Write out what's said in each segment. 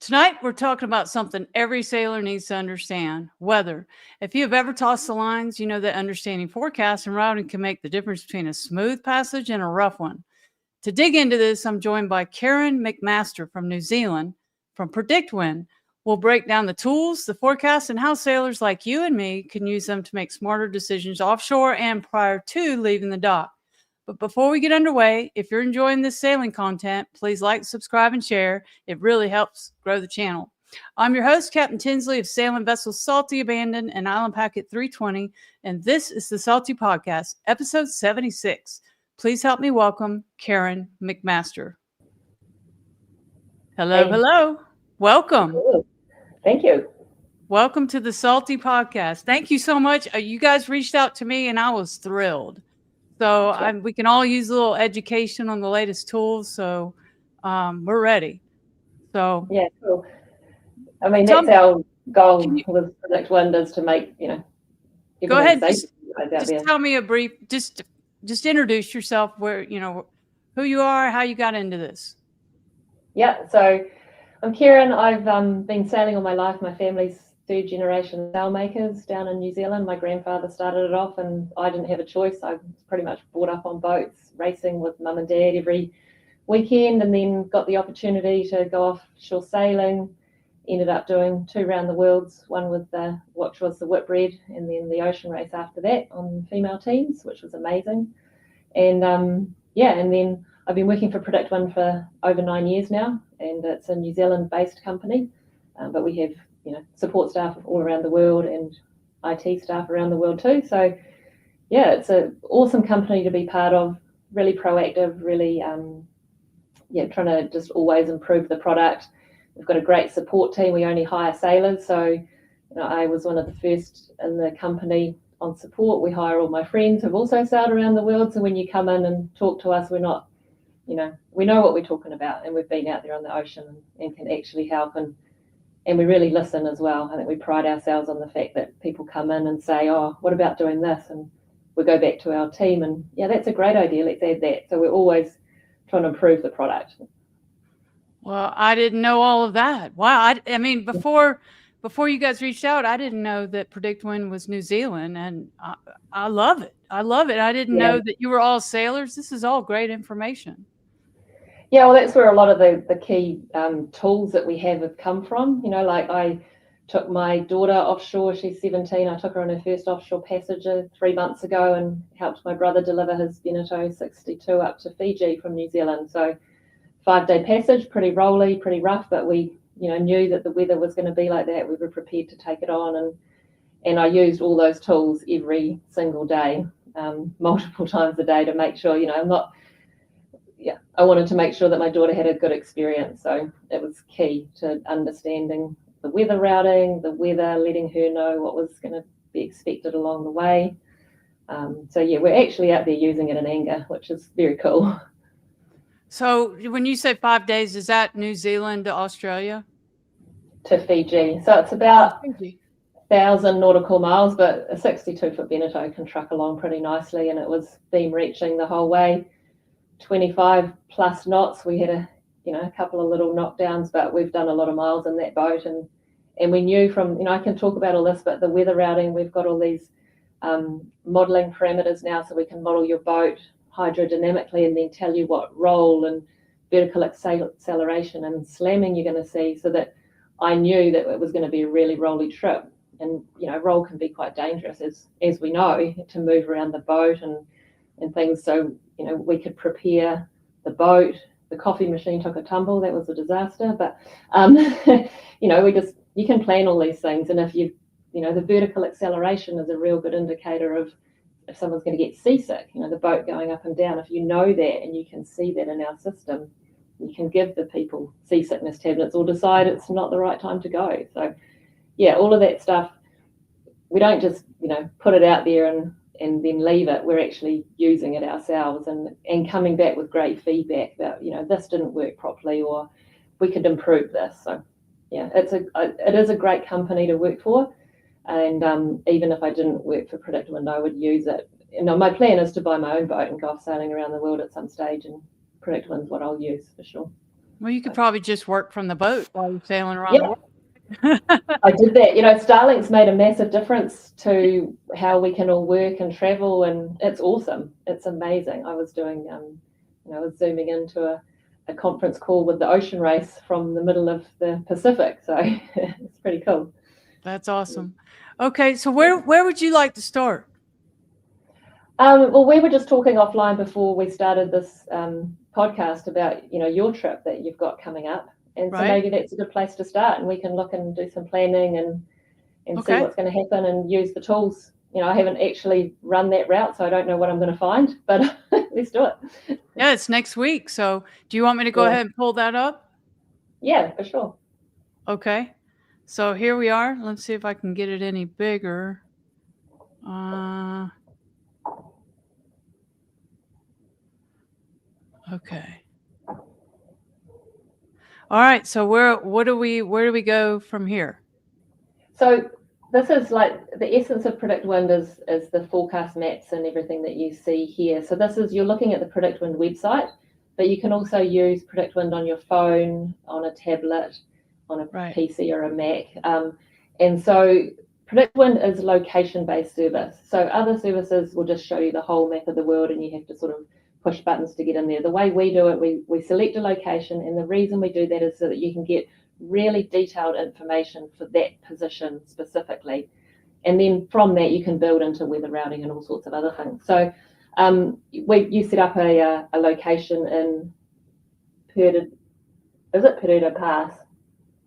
Tonight, we're talking about something every sailor needs to understand, weather. If you have ever tossed the lines, you know that understanding forecasts and routing can make the difference between a smooth passage and a rough one. To dig into this, I'm joined by Keryn McMaster from New Zealand from PredictWind. We'll break down the tools, the forecasts, and how sailors like you and me can use them to make smarter decisions offshore and prior to leaving the dock. But before we get underway, if you're enjoying this sailing content, please like, subscribe, and share. It really helps grow the channel. I'm your host, Captain Tinsley of Sailing Vessel Salty Abandoned and Island Packet 320, and this is the Salty Podcast, episode 76. Please help me welcome Keryn McMaster. Hello, Hey. hello. Welcome. Cool. Thank you. Welcome to the Salty Podcast. Thank you so much. You guys reached out to me, and I was thrilled. So we can all use a little education on the latest tools. So we're ready. So yeah, cool. I mean, that's our goal with PredictWind is to make, go ahead. Just tell me a brief, just introduce yourself, where, who you are, how you got into this. Yeah, so I'm Keryn. I've been sailing all my life. My family's third generation sail makers down in New Zealand. My grandfather started it off and I didn't have a choice. I was pretty much brought up on boats, racing with mum and dad every weekend, and then got the opportunity to go offshore sailing. Ended up doing 2 round the worlds, one with which was the Whitbread, and then the ocean race after that on female teams, which was amazing. And and then I've been working for PredictWind for over 9 years now, and it's a New Zealand based company, but we have support staff all around the world and IT staff around the world too. So yeah, it's an awesome company to be part of, really proactive, really trying to just always improve the product. We've got a great support team. We only hire sailors, so I was one of the first in the company on support. We hire all my friends who've also sailed around the world, so when you come in and talk to us, we're not, we know what we're talking about, and we've been out there on the ocean and can actually help, and we really listen as well. I think we pride ourselves on the fact that people come in and say, oh, what about doing this? And we go back to our team and, yeah, that's a great idea, let's add that. So we're always trying to improve the product. Well, I didn't know all of that. Wow. I mean, before you guys reached out, I didn't know that PredictWind was New Zealand, and I love it. I love it. I didn't know that you were all sailors. This is all great information. Yeah, well, that's where a lot of the key tools that we have come from. Like I took my daughter offshore. She's 17. I took her on her first offshore passage 3 months ago and helped my brother deliver his Veneto 62 up to Fiji from New Zealand. So 5-day passage, pretty rolly, pretty rough, but we knew that the weather was going to be like that. We were prepared to take it on, and I used all those tools every single day, multiple times a day, to make sure I wanted to make sure that my daughter had a good experience. So it was key to understanding the weather routing, the weather, letting her know what was going to be expected along the way. We're actually out there using it in anger, which is very cool. So when you say 5 days, is that New Zealand to Australia? To Fiji. So it's about 1,000 nautical miles, but a 62-foot Veneto can truck along pretty nicely, and it was beam reaching the whole way. 25 plus knots. We had a couple of little knockdowns, but we've done a lot of miles in that boat, and we knew from I can talk about all this, but the weather routing, we've got all these modeling parameters now, so we can model your boat hydrodynamically and then tell you what roll and vertical acceleration and slamming you're going to see, so that I knew that it was going to be a really rolly trip. And roll can be quite dangerous, as we know, to move around the boat and things. So we could prepare the boat. The coffee machine took a tumble. That was a disaster. But you can plan all these things. And if the vertical acceleration is a real good indicator of if someone's going to get seasick. The boat going up and down. If you know that and you can see that in our system, you can give the people seasickness tablets or decide it's not the right time to go. So yeah, all of that stuff. We don't just put it out there and then leave it. We're actually using it ourselves and coming back with great feedback about, this didn't work properly, or we could improve this. So yeah, it is a great company to work for. And even if I didn't work for PredictWind, I would use it. My plan is to buy my own boat and go off sailing around the world at some stage, and PredictWind's what I'll use for sure. Well, you could probably just work from the boat while you're sailing around the Yeah, world. I did that. Starlink's made a massive difference to how we can all work and travel, and it's awesome. It's amazing. I was doing, I was zooming into a conference call with the ocean race from the middle of the Pacific, so it's pretty cool. That's awesome. Okay, so where would you like to start? Well, we were just talking offline before we started this podcast about, your trip that you've got coming up. And so Right. maybe that's a good place to start, and we can look and do some planning and see Okay. what's going to happen and use the tools. I haven't actually run that route, so I don't know what I'm going to find, but let's do it. Yeah, it's next week. So do you want me to go Yeah. ahead and pull that up? Yeah, for sure. Okay. So here we are. Let's see if I can get it any bigger. Okay. All right. So where do we go from here? So this is like the essence of PredictWind is the forecast maps and everything that you see here. So you're looking at the PredictWind website, but you can also use PredictWind on your phone, on a tablet, on a PC or a Mac. And so PredictWind is location-based service. So other services will just show you the whole map of the world, and you have to sort of push buttons to get in there. The way we do it, we select a location, and the reason we do that is so that you can get really detailed information for that position specifically. And then from that, you can build into weather routing and all sorts of other things. So you set up a location in Perdido Pass?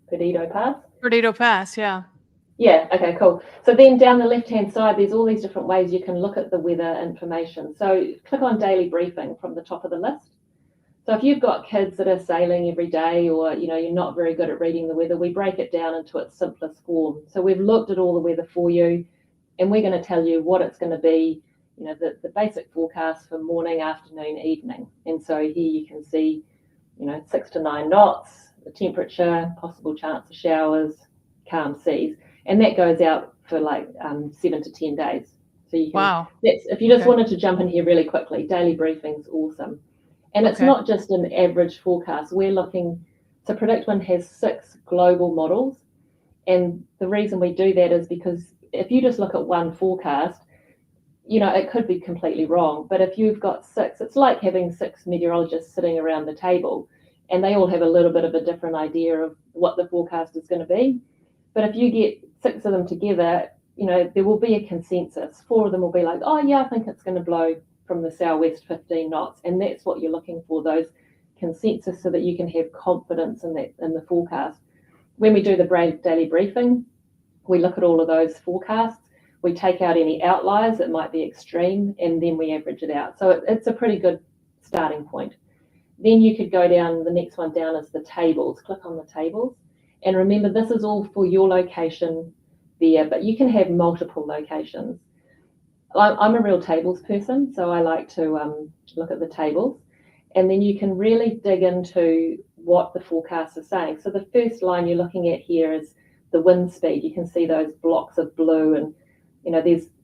Perdido Pass, yeah. Yeah, okay, cool. So then down the left-hand side, there's all these different ways you can look at the weather information. So click on daily briefing from the top of the list. So if you've got kids that are sailing every day, or you're not very good at reading the weather, we break it down into its simplest form. So we've looked at all the weather for you, and we're going to tell you what it's going to be, the basic forecast for morning, afternoon, evening. And so here you can see, 6 to 9 knots, the temperature, possible chance of showers, calm seas, and that goes out for like 7 to 10 days. So you can, wow. If you just wanted to jump in here really quickly, daily briefing's awesome. And it's not just an average forecast. We're looking, so PredictWind has 6 global models. And the reason we do that is because if you just look at one forecast, it could be completely wrong. But if you've got 6, it's like having 6 meteorologists sitting around the table, and they all have a little bit of a different idea of what the forecast is going to be. But if you get 6 of them together, there will be a consensus. 4 of them will be like, oh yeah, I think it's going to blow from the southwest 15 knots, and that's what you're looking for, those consensus, so that you can have confidence in the forecast. When we do the daily briefing, we look at all of those forecasts, we take out any outliers that might be extreme, and then we average it out. So it's a pretty good starting point. Then you could go down, the next one down is the tables. Click on the tables, and remember, this is all for your location there, but you can have multiple locations. I'm a real tables person, so I like to look at the tables, and then you can really dig into what the forecasts are saying. So the first line you're looking at here is the wind speed. You can see those blocks of blue, and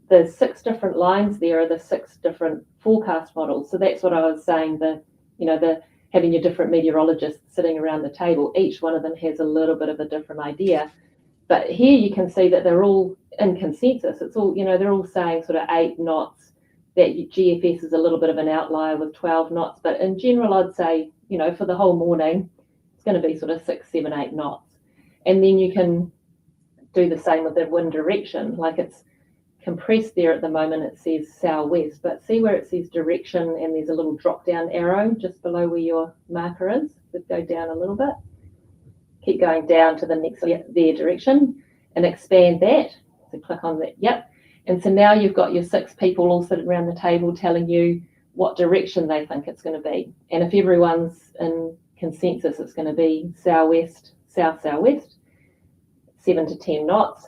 there's 6 different lines there are the 6 different forecast models. So that's what I was saying, the having your different meteorologists sitting around the table, each one of them has a little bit of a different idea. But here you can see that they're all in consensus. It's all, they're all saying sort of 8 knots. That GFS is a little bit of an outlier with 12 knots. But in general, I'd say, for the whole morning, it's going to be sort of 6, 7, 8 knots. And then you can do the same with the wind direction. Like it's compressed there at the moment, it says southwest. But see where it says direction, and there's a little drop-down arrow just below where your marker is. Just go down a little bit. Keep going down to the next their direction and expand that. So click on that. Yep. And so now you've got your 6 people all sitting around the table telling you what direction they think it's going to be. And if everyone's in consensus, it's going to be southwest, south-southwest, 7 to 10 knots.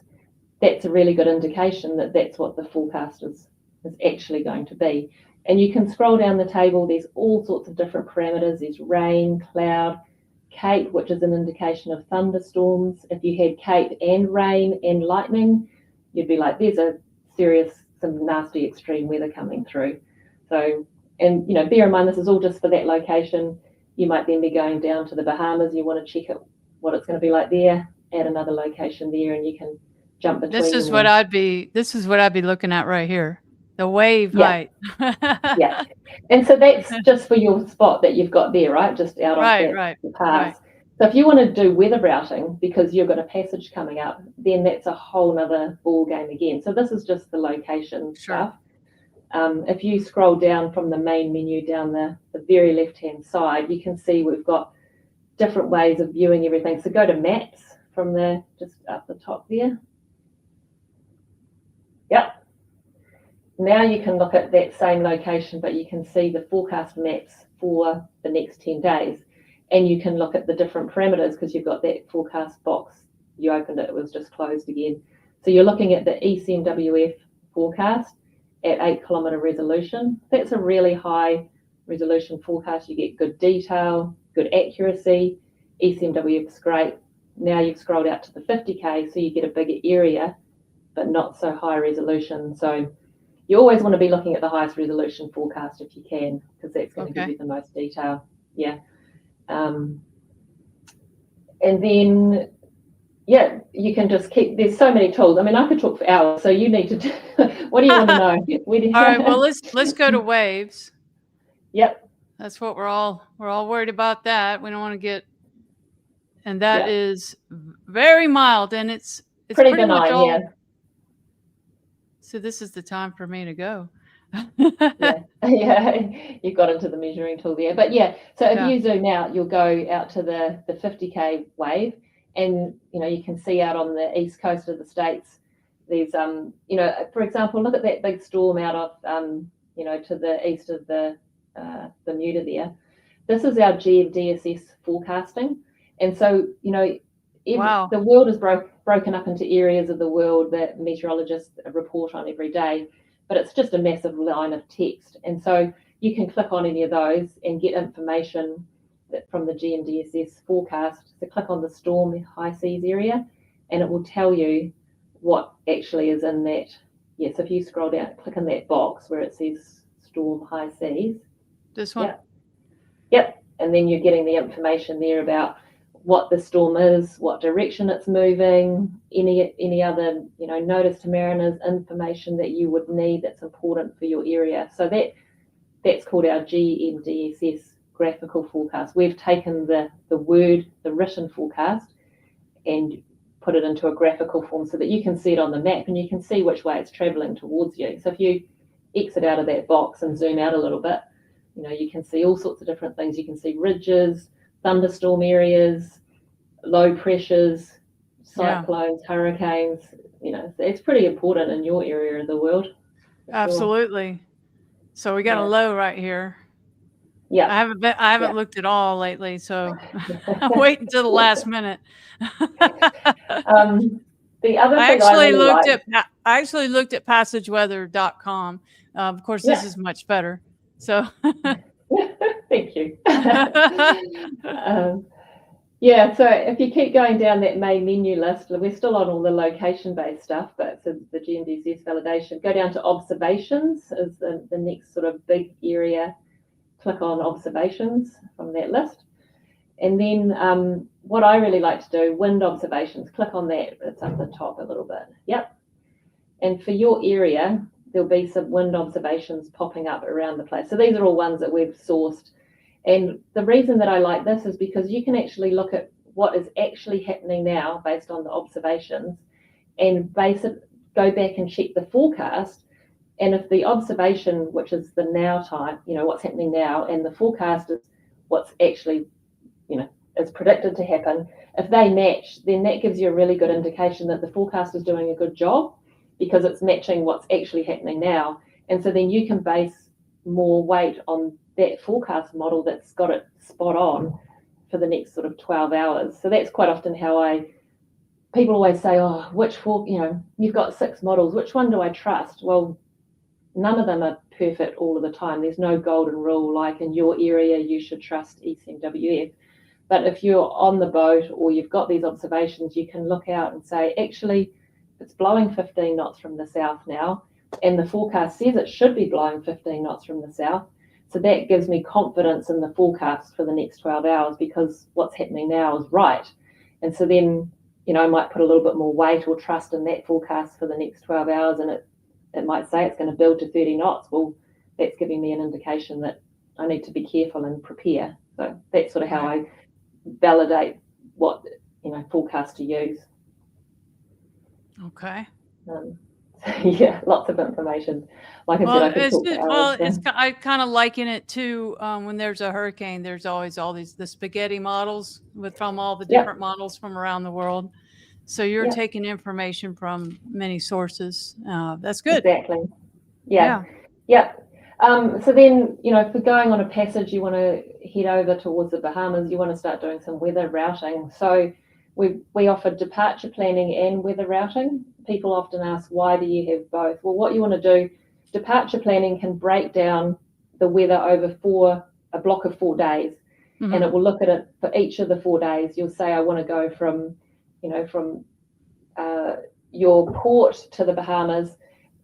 That's a really good indication that that's what the forecast is actually going to be. And you can scroll down the table. There's all sorts of different parameters. There's rain, cloud, Cape, which is an indication of thunderstorms. If you had Cape and rain and lightning, you'd be like, there's some nasty extreme weather coming through. So, and bear in mind, this is all just for that location. You might then be going down to the Bahamas. You want to check out what it's going to be like there, add another location there, and you can jump between. This is what I'd be looking at right here. The wave height. Yeah. And so that's just for your spot that you've got there, right? Just out of the pass. Right. So if you want to do weather routing because you've got a passage coming up, then that's a whole nother ball game again. So this is just the location stuff. If you scroll down from the main menu down the very left-hand side, you can see we've got different ways of viewing everything. So go to maps from the just up the top there. Yep. Now you can look at that same location, but you can see the forecast maps for the next 10 days. And you can look at the different parameters because you've got that forecast box. You opened it, it was just closed again. So you're looking at the ECMWF forecast at 8 kilometre resolution. That's a really high resolution forecast. You get good detail, good accuracy. ECMWF is great. Now you've scrolled out to the 50K, so you get a bigger area, but not so high resolution. So you always want to be looking at the highest resolution forecast if you can, because that's going to give you the most detail. Yeah. And then, yeah, you can just keep, there's so many tools. I mean, I could talk for hours, so you need to do, what do you want to know? All right, well, let's go to waves. Yep. That's what we're all worried about that. We don't want to get, and that is very mild, and it's pretty benign, much all. Yeah. So this is the time for me to go. Yeah, you got into the measuring tool there. But yeah, so if you zoom out, you'll go out to the 50K wave, and you can see out on the east coast of the States, there's for example, look at that big storm out of to the east of the Bermuda there. This is our GMDSS forecasting, and so the world is broken up into areas of the world that meteorologists report on every day, but it's just a massive line of text. And so you can click on any of those and get information from the GMDSS forecast. So click on the storm high seas area, and it will tell you what actually is in that. Yes, if you scroll down, click on that box where it says storm high seas. This one? Yep. And then you're getting the information there about what the storm is, what direction it's moving, any other notice to mariners information that you would need that's important for your area. So that's called our GMDSS graphical forecast. We've taken the written forecast and put it into a graphical form so that you can see it on the map and you can see which way it's traveling towards you. So if you exit out of that box and zoom out a little bit, you can see all sorts of different things. You can see ridges, thunderstorm areas, low pressures, cyclones, hurricanes. It's pretty important in your area of the world. Absolutely. Sure. So we got a low right here. Yeah, I haven't looked at all lately, so I'm waiting until the last minute. The other thing I actually looked at passageweather.com. Of course, this is much better. So thank you. So if you keep going down that main menu list, we're still on all the location-based stuff, but so the GMDSS validation, go down to observations is the next sort of big area. Click on observations from that list. And then what I really like to do, wind observations, click on that. It's up the top a little bit. Yep. And for your area, there'll be some wind observations popping up around the place. So these are all ones that we've sourced. And the reason that I like this is because you can actually look at what is actually happening now based on the observations and go back and check the forecast. And if the observation, which is the now time, what's happening now, and the forecast is what's actually, is predicted to happen, if they match, then that gives you a really good indication that the forecast is doing a good job because it's matching what's actually happening now. And so then you can base more weight on that forecast model that's got it spot on for the next sort of 12 hours. So that's quite often how people always say, you've got 6 models, which one do I trust? Well, none of them are perfect all of the time. There's no golden rule, like in your area, you should trust ECMWF. But if you're on the boat or you've got these observations, you can look out and say, actually, it's blowing 15 knots from the south now, and the forecast says it should be blowing 15 knots from the south. So that gives me confidence in the forecast for the next 12 hours because what's happening now is right. And so then, I might put a little bit more weight or trust in that forecast for the next 12 hours, and it might say it's going to build to 30 knots. Well, that's giving me an indication that I need to be careful and prepare. So that's sort of how I validate what, forecast to use. Okay. Yeah, lots of information. Like I said, I could talk for hours. I kind of liken it to when there's a hurricane, there's always the spaghetti models from all the different models from around the world. So you're taking information from many sources. That's good. Exactly. Yeah. So then, if we're going on a passage, you want to head over towards the Bahamas, you want to start doing some weather routing. So we offer departure planning and weather routing. People often ask, why do you have both? Well, what you want to do, departure planning can break down the weather over a block of 4 days, and it will look at it for each of the 4 days. You'll say, I want to go from your port to the Bahamas.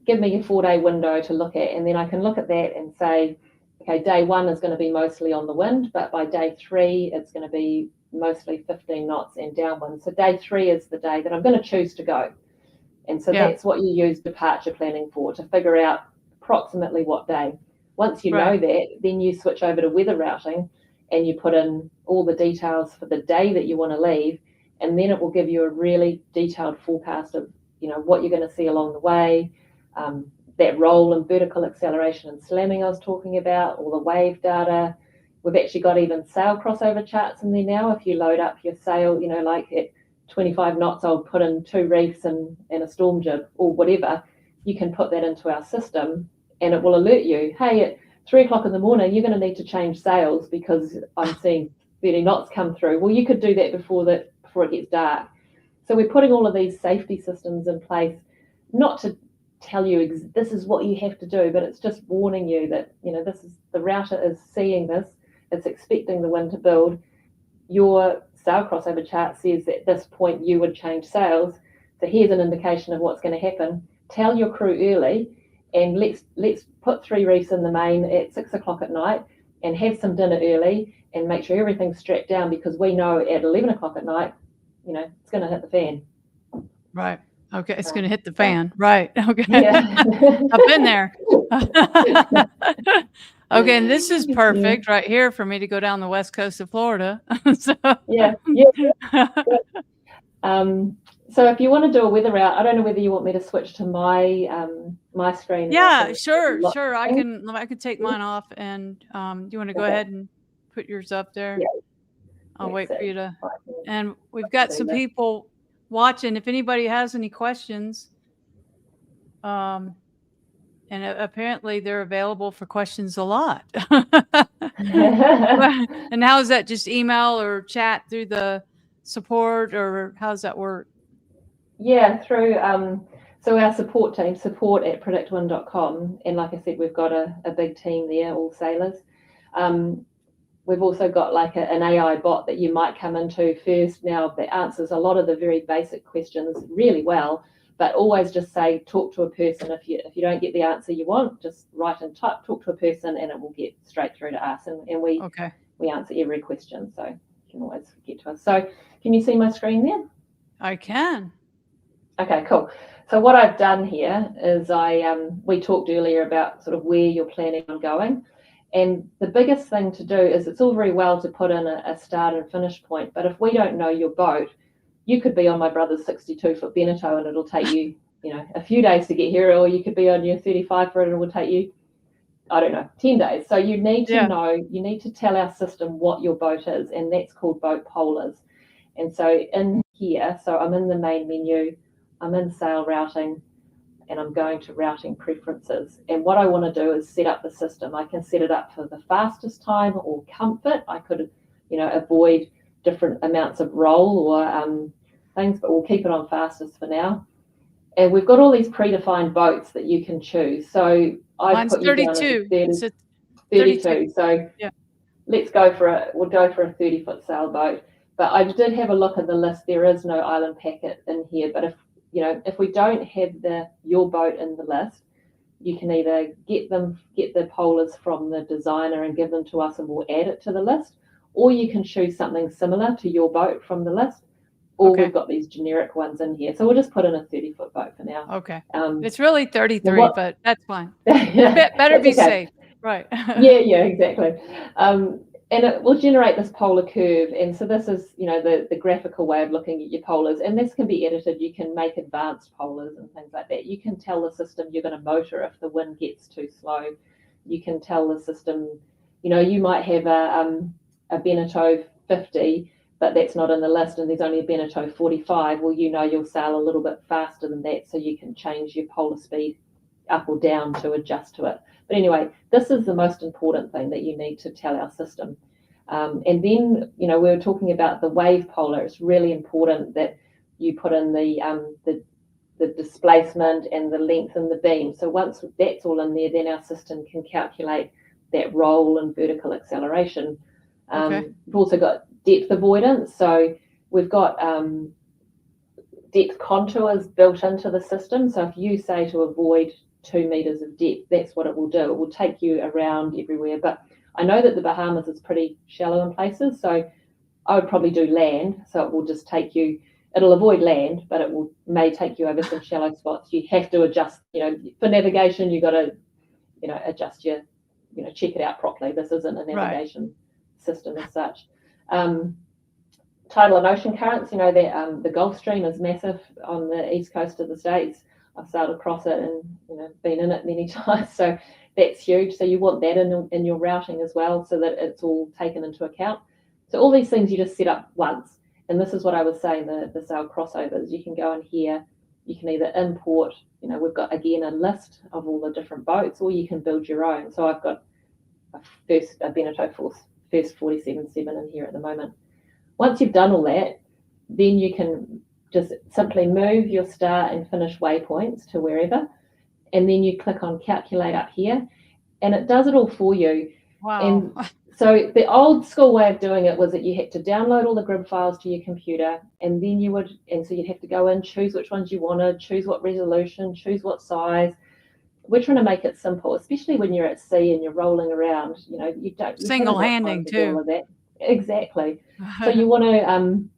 Give me a 4-day window to look at, and then I can look at that and say, okay, day 1 is going to be mostly on the wind, but by day 3 it's going to be mostly 15 knots and downwind. So day 3 is the day that I'm going to choose to go. And so that's what you use departure planning for, to figure out approximately what day. Once you know that, then you switch over to weather routing and you put in all the details for the day that you want to leave, and then it will give you a really detailed forecast of what you're going to see along the way, that roll and vertical acceleration and slamming I was talking about, all the wave data. We've actually got even sail crossover charts in there now. If you load up your sail, like at 25 knots, I'll put in 2 reefs and a storm jib or whatever. You can put that into our system and it will alert you, hey, at 3 o'clock in the morning, you're going to need to change sails because I'm seeing 30 knots come through. Well, you could do that before it gets dark. So we're putting all of these safety systems in place, not to tell you this is what you have to do, but it's just warning you that, this is the router is seeing this, it's expecting the wind to build. Your sail crossover chart says that at this point you would change sails. So here's an indication of what's going to happen. Tell your crew early, and let's put 3 reefs in the main at 6 o'clock at night and have some dinner early and make sure everything's strapped down, because we know at 11 o'clock at night, it's going to hit the fan. Right. Okay. It's going to hit the fan. Right. Okay. Yeah. I've been there. Okay. And this is perfect right here for me to go down the west coast of Florida. So. So if you want to do a weather route, I don't know whether you want me to switch to my my screen. Yeah, sure. I can take mine off, and do you want to go ahead and put yours up there? Yeah. I'll wait for you to. And we've got some people watching. If anybody has any questions, and apparently they're available for questions a lot. And how is that? Just email or chat through the support, or how does that work? Yeah, through so our support team, support@predictwind.com, and like I said, we've got a big team there, all sailors. We've also got like an AI bot that you might come into first now that answers a lot of the very basic questions really well, but always just say talk to a person. If you don't get the answer you want, just write and type talk to a person, and it will get straight through to us, and we answer every question, so you can always get to us. So can you see my screen there? I can. Okay, cool. So what I've done here is we talked earlier about sort of where you're planning on going. And the biggest thing to do is, it's all very well to put in a start and finish point, but if we don't know your boat, you could be on my brother's 62-foot Beneteau and it'll take you, a few days to get here, or you could be on your 35-foot and it will take you, 10 days. So you need to know, you need to tell our system what your boat is, and that's called boat polars. And so in here, so I'm in the main menu, I'm in sail routing, and I'm going to routing preferences. And what I want to do is set up the system. I can set it up for the fastest time or comfort. I could, avoid different amounts of roll or things, but we'll keep it on fastest for now. And we've got all these predefined boats that you can choose. So I've put you down as 32. So we'll go for a 30-foot sailboat. But I did have a look at the list. There is no island packet in here. But if we don't have your boat in the list, you can either get the polars from the designer and give them to us and we'll add it to the list, or you can choose something similar to your boat from the list, or Okay. we've got these generic ones in here. So we'll just put in a 30-foot boat for now. Okay. It's really 33, what- but that's fine. Yeah, Better be that's okay. safe. Right. Yeah, exactly. And it will generate this polar curve. And so this is, the graphical way of looking at your polars. And this can be edited. You can make advanced polars and things like that. You can tell the system you're going to motor if the wind gets too slow. You can tell the system, you might have a Beneteau 50, but that's not in the list, and there's only a Beneteau 45. Well, you'll sail a little bit faster than that, so you can change your polar speed up or down to adjust to it. But anyway, this is the most important thing that you need to tell our system. And then, we were talking about the wave polar. It's really important that you put in the displacement and the length and the beam. So once that's all in there, then our system can calculate that roll and vertical acceleration. Okay. We've also got depth avoidance. So we've got depth contours built into the system. So if you say to avoid 2 meters of depth, that's what it will do. It will take you around everywhere. But I know that the Bahamas is pretty shallow in places, so I would probably do land. So it will just take you, it'll avoid land, but may take you over some shallow spots. You have to adjust, for navigation, you got to, adjust your, check it out properly. This isn't a navigation system as such. Tidal and ocean currents, that the Gulf Stream is massive on the east coast of the States. I've sailed across it and been in it many times, so that's huge. So you want that in your routing as well, so that it's all taken into account. So all these things you just set up once, and this is what I was saying, the sail crossovers. You can go in here, you can either import, we've got again a list of all the different boats, or you can build your own. So I've got a Beneteau first 47.7 in here at the moment. Once you've done all that, then you can just simply move your start and finish waypoints to wherever, and then you click on calculate up here, and it does it all for you. Wow. And so the old school way of doing it was that you had to download all the grid files to your computer, and then so you'd have to go in, choose which ones you wanted, choose what resolution, choose what size. We're trying to make it simple, especially when you're at sea and you're rolling around. You don't single handing too. all of that. Exactly. So you want to,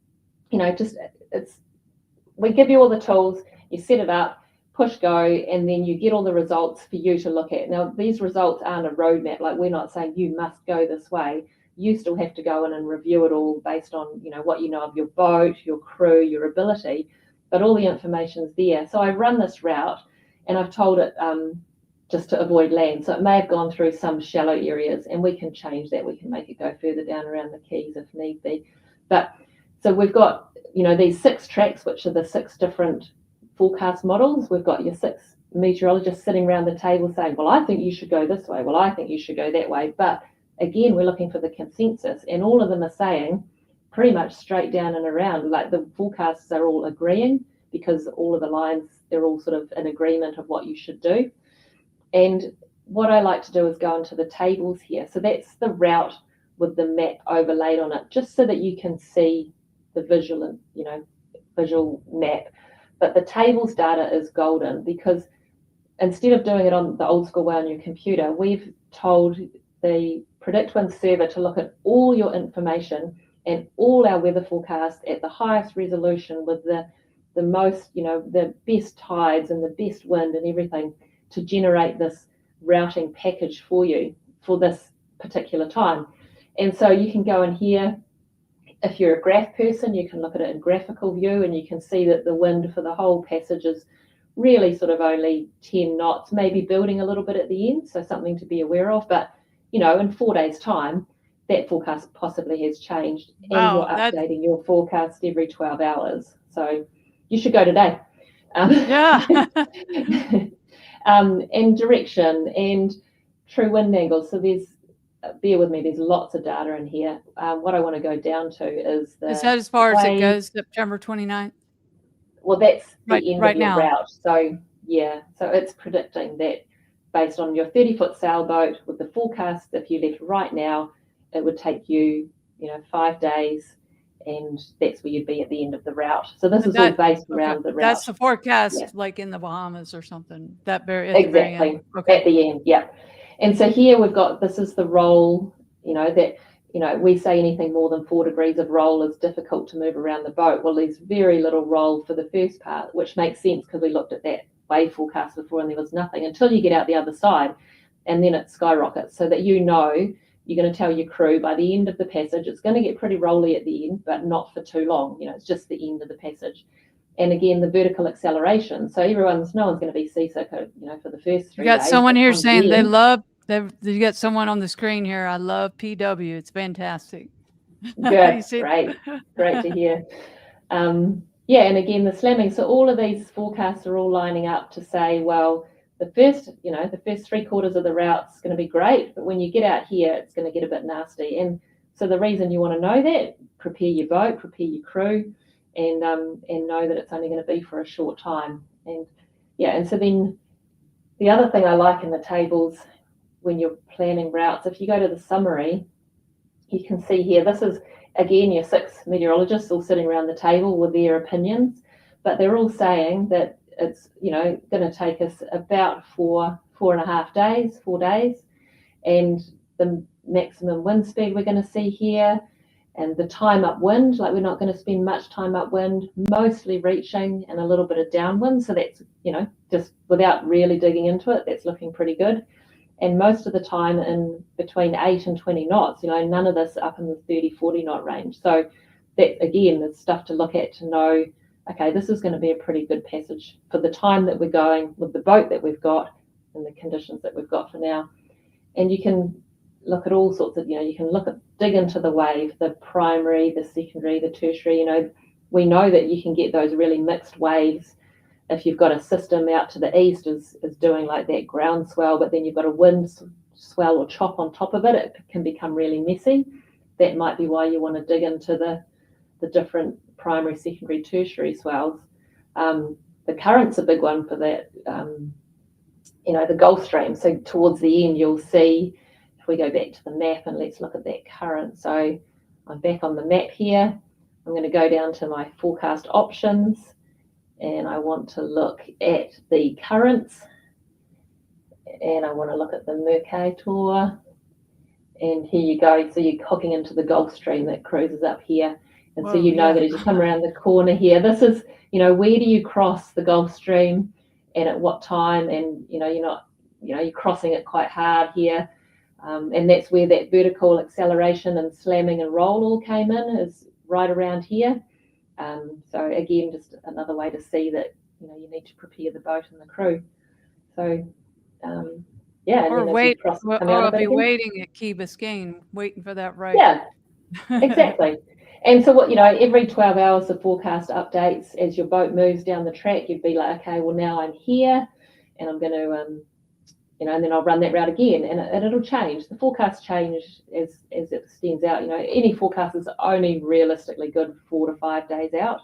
we give you all the tools, you set it up, push go, and then you get all the results for you to look at. Now, these results aren't a roadmap. Like, we're not saying you must go this way. You still have to go in and review it all based on, what you know of your boat, your crew, your ability, but all the information's there. So I run this route, and I've told it just to avoid land. So it may have gone through some shallow areas, and we can change that. We can make it go further down around the Keys if need be. But so we've got, these 6 tracks, which are the 6 different forecast models. We've got your 6 meteorologists sitting around the table saying, well, I think you should go this way. Well, I think you should go that way. But again, we're looking for the consensus, and all of them are saying pretty much straight down and around. Like, the forecasts are all agreeing, because all of the lines, they're all sort of in agreement of what you should do. And what I like to do is go into the tables here. So that's the route with the map overlaid on it, just so that you can see the visual map. But the tables data is golden, because instead of doing it on the old school way on your computer, we've told the PredictWind server to look at all your information and all our weather forecasts at the highest resolution with the most, the best tides and the best wind and everything, to generate this routing package for you for this particular time. And so you can go in here. If you're a graph person, you can look at it in graphical view, and you can see that the wind for the whole passage is really sort of only 10 knots, maybe building a little bit at the end, so something to be aware of. But, in 4 days' time, that forecast possibly has changed, Wow, and you're updating your forecast every 12 hours. So you should go today. Yeah. And direction and true wind angles. So bear with me, there's lots of data in here. What I want to go down to is Is that as far as it goes, September 29th? Well, that's the end of your now. route. So yeah, so it's predicting that based on your 30-foot sailboat with the forecast, if you left right now, it would take you, 5 days and that's where you'd be at the end of the route. So this And is all based around the route. That's the forecast, Yeah. like in the Bahamas or something. That very at the very Exactly. end. Okay. At the end, yeah. And so here we've got, this is the roll, that, we say anything more than 4 degrees of roll is difficult to move around the boat. Well, there's very little roll for the first part, which makes sense because we looked at that wave forecast before and there was nothing until you get out the other side, and then it skyrockets, so that you're going to tell your crew by the end of the passage, it's going to get pretty rolly at the end, but not for too long. It's just the end of the passage. And again, the vertical acceleration. So no one's going to be seasick, for the first 3 days. You got someone here saying you got someone on the screen here. I love PW. It's fantastic. Good. Great to hear. Yeah, and again, the slamming. So all of these forecasts are all lining up to say, well, the first 3/4 of the route's going to be great, but when you get out here, it's going to get a bit nasty. And so the reason you want to know that, prepare your boat, prepare your crew, and know that it's only going to be for a short time. And yeah, and so then the other thing I like in the tables when you're planning routes, if you go to the summary, you can see here, this is again your 6 meteorologists all sitting around the table with their opinions, but they're all saying that it's going to take us about 4.5 days, 4 days, and the maximum wind speed we're going to see here, and the time upwind, like we're not going to spend much time upwind, mostly reaching and a little bit of downwind. So that's, just without really digging into it, that's looking pretty good. And most of the time in between 8 and 20 knots, none of this up in the 30, 40 knot range. So that, again, is stuff to look at to know, okay, this is going to be a pretty good passage for the time that we're going with the boat that we've got and the conditions that we've got for now. And you can look at all sorts of, you can dig into the wave, the primary, the secondary, the tertiary. We know that you can get those really mixed waves if you've got a system out to the east is doing like that ground swell, but then you've got a wind swell or chop on top of it. It can become really messy. That might be why you want to dig into the different primary, secondary, tertiary swells. The current's a big one for that. The Gulf Stream. So towards the end, you'll see, if we go back to the map and let's look at that current. So I'm back on the map here. I'm going to go down to my forecast options, and I want to look at the currents, and I want to look at the Mercator. And here you go. So you're hooking into the Gulf Stream that cruises up here. And so that as you come around the corner here, this is, where do you cross the Gulf Stream and at what time? And, you're crossing it quite hard here. And that's where that vertical acceleration and slamming and roll all came in, is right around here. So again, just another way to see that, you need to prepare the boat and the crew. So, yeah. Or I'll be waiting at Key Biscayne, waiting for that right. Yeah, exactly. And so every 12 hours, the forecast updates as your boat moves down the track. You'd be like, okay, well, now I'm here and I'm going to, and then I'll run that route again, and it'll change. The forecast change as it extends out. Any forecast is only realistically good 4 to 5 days out.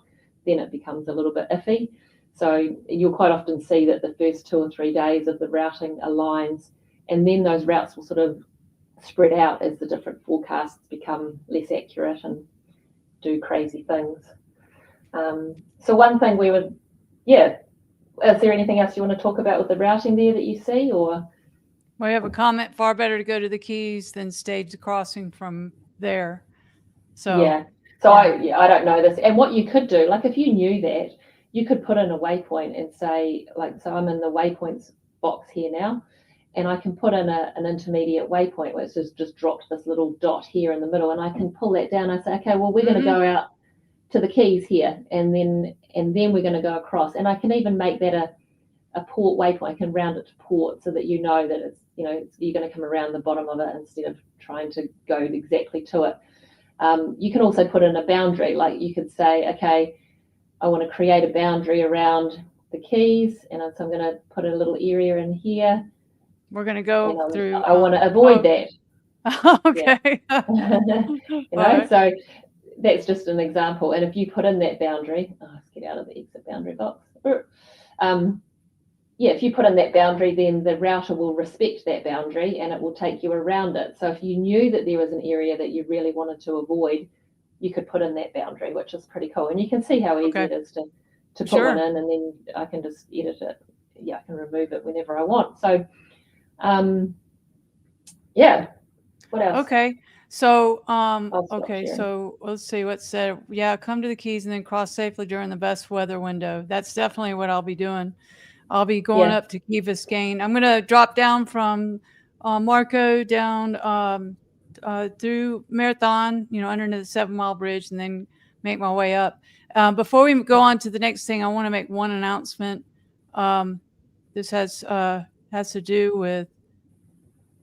Then it becomes a little bit iffy. So you'll quite often see that the first 2 or 3 days of the routing aligns, and then those routes will sort of spread out as the different forecasts become less accurate and do crazy things. So one thing we would, is there anything else you want to talk about with the routing there that you see, or? We have a comment, far better to go to the Keys than stage the crossing from there. So yeah. So yeah. I don't know this. And what you could do, like if you knew that, you could put in a waypoint and say, like, so I'm in the waypoints box here now, and I can put in an intermediate waypoint where it's just dropped this little dot here in the middle, and I can pull that down. I say, okay, well, we're going to go out to the Keys here, and then we're going to go across, and I can even make that a port waypoint. I can round it to port so that that it's you're going to come around the bottom of it instead of trying to go exactly to it. You can also put in a boundary, like you could say, okay, I want to create a boundary around the Keys, and so I'm going to put a little area in here. We're going to go through. I want to avoid that. Okay. Right. So that's just an example. And if you put in that boundary, let's get out of the exit boundary box. If you put in that boundary, then the router will respect that boundary and it will take you around it. So if you knew that there was an area that you really wanted to avoid, you could put in that boundary, which is pretty cool. And you can see how easy it is to put one in, and then I can just edit it. Yeah, I can remove it whenever I want. So, yeah. What else? Okay. So, so let's see what's said. Yeah, come to the Keys and then cross safely during the best weather window. That's definitely what I'll be doing. I'll be going up to Key Biscayne. I'm going to drop down from Marco down through Marathon, underneath the 7 Mile Bridge, and then make my way up. Before we go on to the next thing, I want to make one announcement. This has to do with,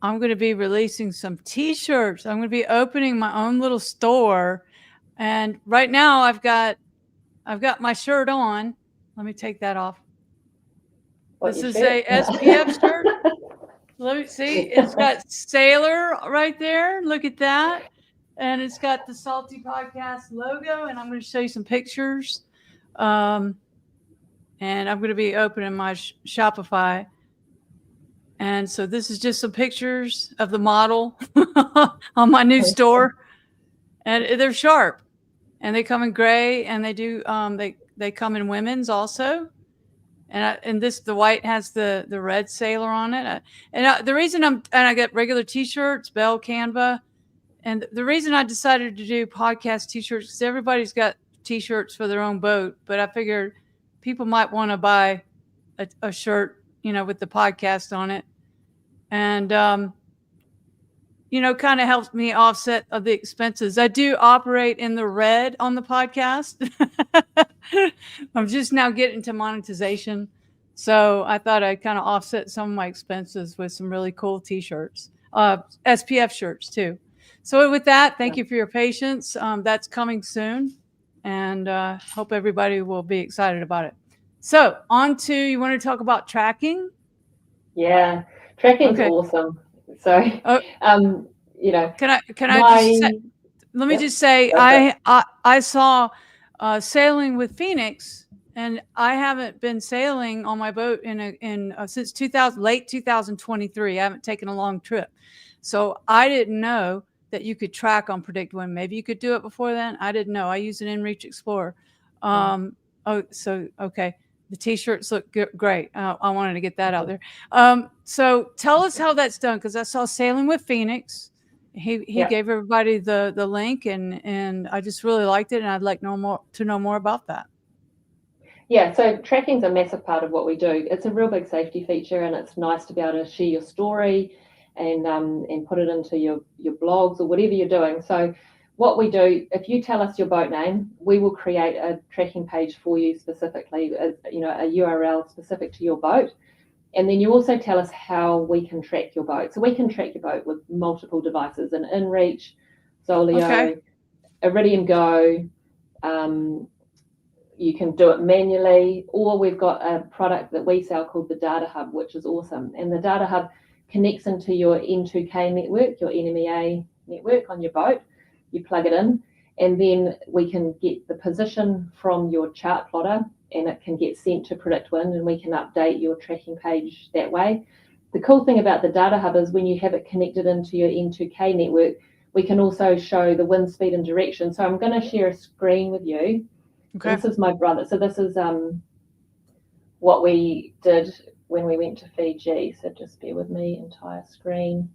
I'm going to be releasing some T-shirts. I'm going to be opening my own little store, and right now I've got my shirt on. Let me take that off. This is a SPF shirt. Let me see. It's got Sailor right there. Look at that. And it's got the Salty Podcast logo. And I'm going to show you some pictures. And I'm going to be opening my Shopify. And so this is just some pictures of the model on my new store. And they're sharp. And they come in gray. And they do. They come in women's also. And the white has the red Sailor on it. The reason I get regular T-shirts, Bell Canva, and the reason I decided to do podcast T-shirts because everybody's got T-shirts for their own boat, but I figured people might want to buy a shirt, with the podcast on it, and kind of helps me offset the expenses. I do operate in the red on the podcast. I'm just now getting to monetization. So I thought I'd kind of offset some of my expenses with some really cool T-shirts, SPF shirts too. So with that, thank you for your patience. That's coming soon, and hope everybody will be excited about it. So on to, you want to talk about tracking? Yeah, tracking's awesome. So, let me just say, I saw Sailing with Phoenix, and I haven't been sailing on my boat since late 2023. I haven't taken a long trip, so I didn't know that you could track on PredictWind. Maybe you could do it before then. I didn't know. I use an InReach Explorer. Okay. The T-shirts look great. I wanted to get that out there. So tell us how that's done, because I saw Sailing with Phoenix. He gave everybody the link, and I just really liked it, and I'd like to know more about that. Yeah, so tracking's a massive part of what we do. It's a real big safety feature, and it's nice to be able to share your story and put it into your blogs or whatever you're doing. So what we do, if you tell us your boat name, we will create a tracking page for you specifically, a URL specific to your boat. And then you also tell us how we can track your boat. So we can track your boat with multiple devices, an InReach, Zoleo, Iridium Go. You can do it manually, or we've got a product that we sell called the Data Hub, which is awesome. And the Data Hub connects into your N2K network, your NMEA network on your boat. You plug it in, and then we can get the position from your chart plotter, and it can get sent to PredictWind, and we can update your tracking page that way. The cool thing about the Data Hub is when you have it connected into your N2K network, we can also show the wind speed and direction. So I'm going to share a screen with you. Okay. This is my brother. So this is what we did when we went to Fiji. So just bear with me, entire screen.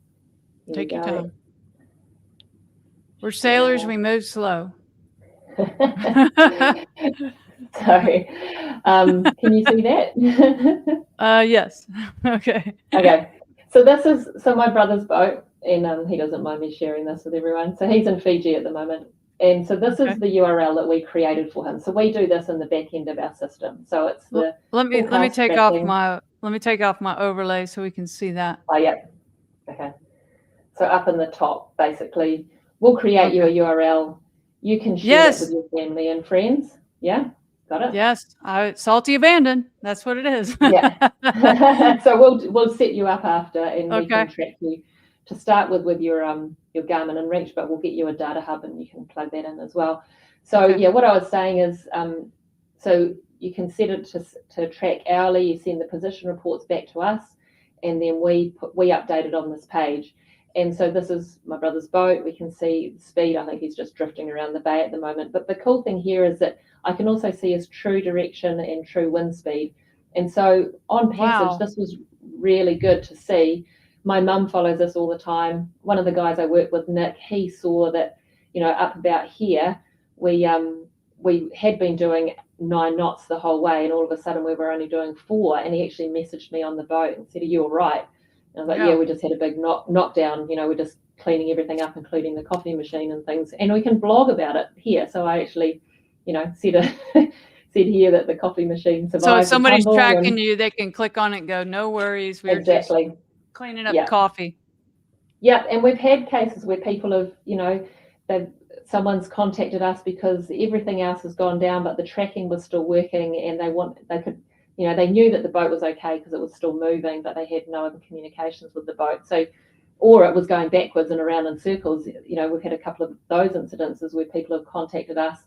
Take your time. We're sailors, we move slow. So, can you see that? Yes. Okay. Okay. So my brother's boat, and he doesn't mind me sharing this with everyone. So he's in Fiji at the moment. And so this is the URL that we created for him. So we do this in the back end of our system. So it's the let me take off my overlay so we can see that. Oh yeah. Okay. So up in the top, basically, we'll create you a URL. You can share it with your family and friends. Yeah. Got it? Yes. Salty Abandon. That's what it is. Yeah. So we'll set you up after, and we can track you to start with your Garmin InReach, but we'll get you a Data Hub, and you can plug that in as well. So yeah, what I was saying is, so you can set it to track hourly. You send the position reports back to us, and then we update it on this page. And so this is my brother's boat. We can see the speed. I think he's just drifting around the bay at the moment. But the cool thing here is that I can also see his true direction and true wind speed. And so on passage, this was really good to see. My mum follows this all the time. One of the guys I work with, Nick, he saw that, up about here, we had been doing 9 knots the whole way, and all of a sudden we were only doing 4. And he actually messaged me on the boat and said, "Are you all right?" And I was like, "Yeah, we just had a big knockdown. We're just cleaning everything up, including the coffee machine and things. And we can blog about it here." So I actually, said here that the coffee machine survived. So if somebody's tracking you, they can click on it and go, "No worries, we're just cleaning up coffee." Yeah, and we've had cases where people have, someone's contacted us because everything else has gone down, but the tracking was still working, and they knew that the boat was okay because it was still moving, but they had no other communications with the boat. So, or it was going backwards and around in circles. We've had a couple of those incidences where people have contacted us.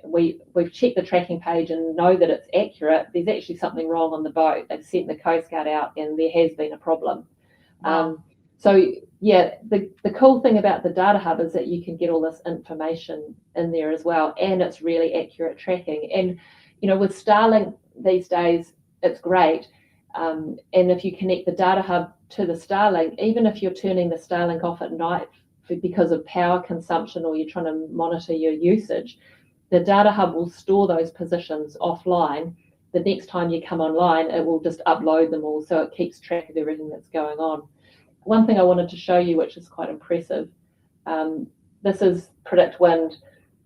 We've checked the tracking page and know that it's accurate. There's actually something wrong on the boat. They've sent the Coast Guard out, and there has been a problem. Wow. So yeah, the cool thing about the data hub is that you can get all this information in there as well, and it's really accurate tracking. And with Starlink these days, it's great. And if you connect the data hub to the Starlink, even if you're turning the Starlink off at night because of power consumption, or you're trying to monitor your usage, the data hub will store those positions offline. The next time you come online, it will just upload them all, so it keeps track of everything that's going on. One thing I wanted to show you, which is quite impressive, this is PredictWind,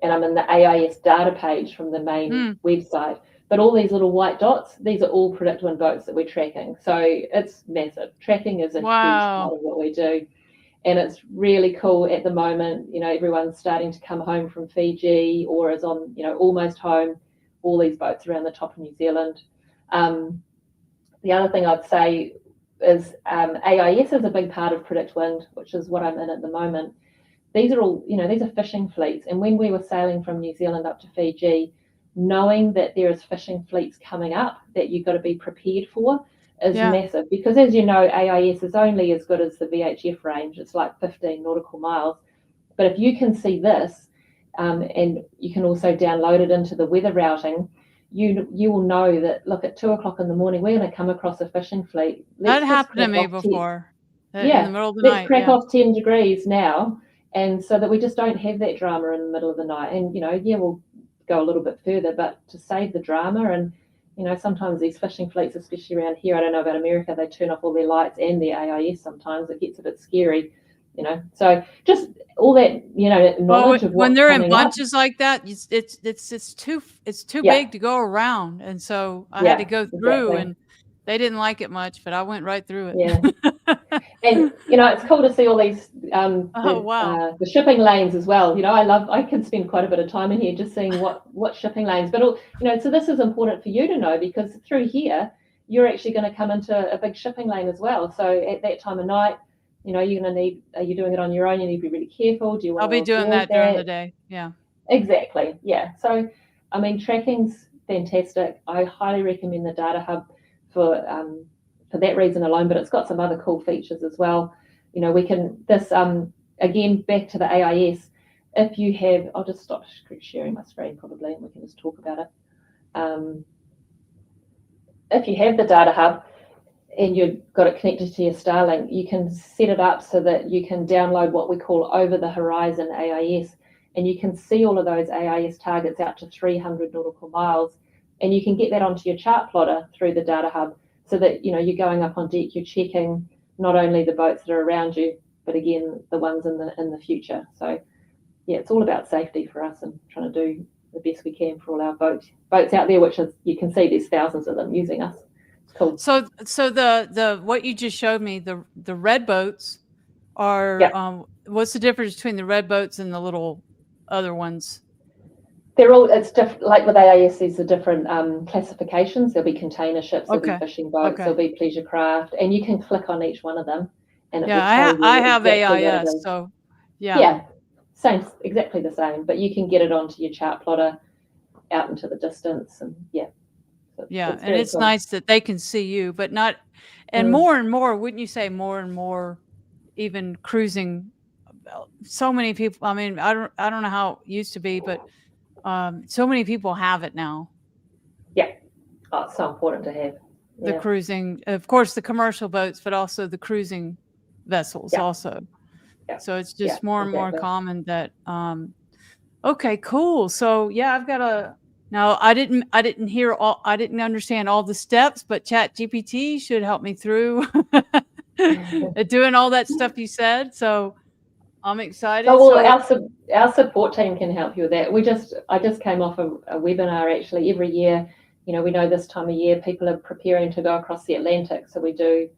and I'm in the AIS data page from the main website. But all these little white dots, these are all PredictWind boats that we're tracking. So it's massive. Tracking is a huge part of what we do. And it's really cool at the moment. Everyone's starting to come home from Fiji, or is on, almost home. All these boats around the top of New Zealand. The other thing I'd say is AIS is a big part of PredictWind, which is what I'm in at the moment. These are all, these are fishing fleets. And when we were sailing from New Zealand up to Fiji, knowing that there is fishing fleets coming up that you've got to be prepared for is massive. Because as you know, AIS is only as good as the VHF range. It's like 15 nautical miles. But if you can see this, and you can also download it into the weather routing, you will know that, look, at 2 o'clock in the morning, we're going to come across a fishing fleet. That happened to me before. In the middle of the let's night. crack off 10 degrees now, and so that we just don't have that drama in the middle of the night. And we'll go a little bit further, but to save the drama. And sometimes these fishing fleets, especially around here, I don't know about America, they turn off all their lights and their AIS. Sometimes it gets a bit scary. So just all that knowledge of what's when they're in coming bunches like that, it's too big to go around, and so I had to go through, and they didn't like it much, but I went right through it. Yeah. And it's cool to see all these the shipping lanes as well. I can spend quite a bit of time in here just seeing what shipping lanes, but so this is important for you to know, because through here you're actually going to come into a big shipping lane as well. So at that time of night, you're going to need, are you doing it on your own? You need to be really careful. Do you want I'll be doing that during the day. Yeah. Exactly. Yeah. So, tracking's fantastic. I highly recommend the Data Hub for that reason alone, but it's got some other cool features as well. We can, again, back to the AIS, if you have, I'll just stop sharing my screen probably, and we can just talk about it. If you have the Data Hub, and you've got it connected to your Starlink, you can set it up so that you can download what we call over the horizon AIS, and you can see all of those AIS targets out to 300 nautical miles, and you can get that onto your chart plotter through the Data Hub, so that you're going up on deck, you're checking not only the boats that are around you, but again the ones in the future. So yeah, it's all about safety for us and trying to do the best we can for all our boats out there, which is, you can see there's thousands of them using us. Cool. So the what you just showed me, the red boats are what's the difference between the red boats and the little other ones? They're all, it's different. Like with AIS, there's the different classifications. There'll be container ships, there'll be fishing boats, there'll be pleasure craft, and you can click on each one of them, and it will tell you I have exactly AIS, so same, exactly the same. But you can get it onto your chart plotter out into the distance, and and it's cool. Nice that they can see you, but not, and more, wouldn't you say more and more even cruising. So many people. I mean, I don't know how it used to be, but so many people have it now. Yeah, oh, it's so important to have The cruising, of course, the commercial boats, but also the cruising vessels also. Yeah. So it's just more and more exactly. common that. Okay, cool. So yeah, I've got a. Now I didn't understand all the steps, but ChatGPT should help me through doing all that stuff you said. So I'm excited. So, well, our support team can help you with that. I just came off a webinar actually. Every year, we know this time of year people are preparing to go across the Atlantic. So we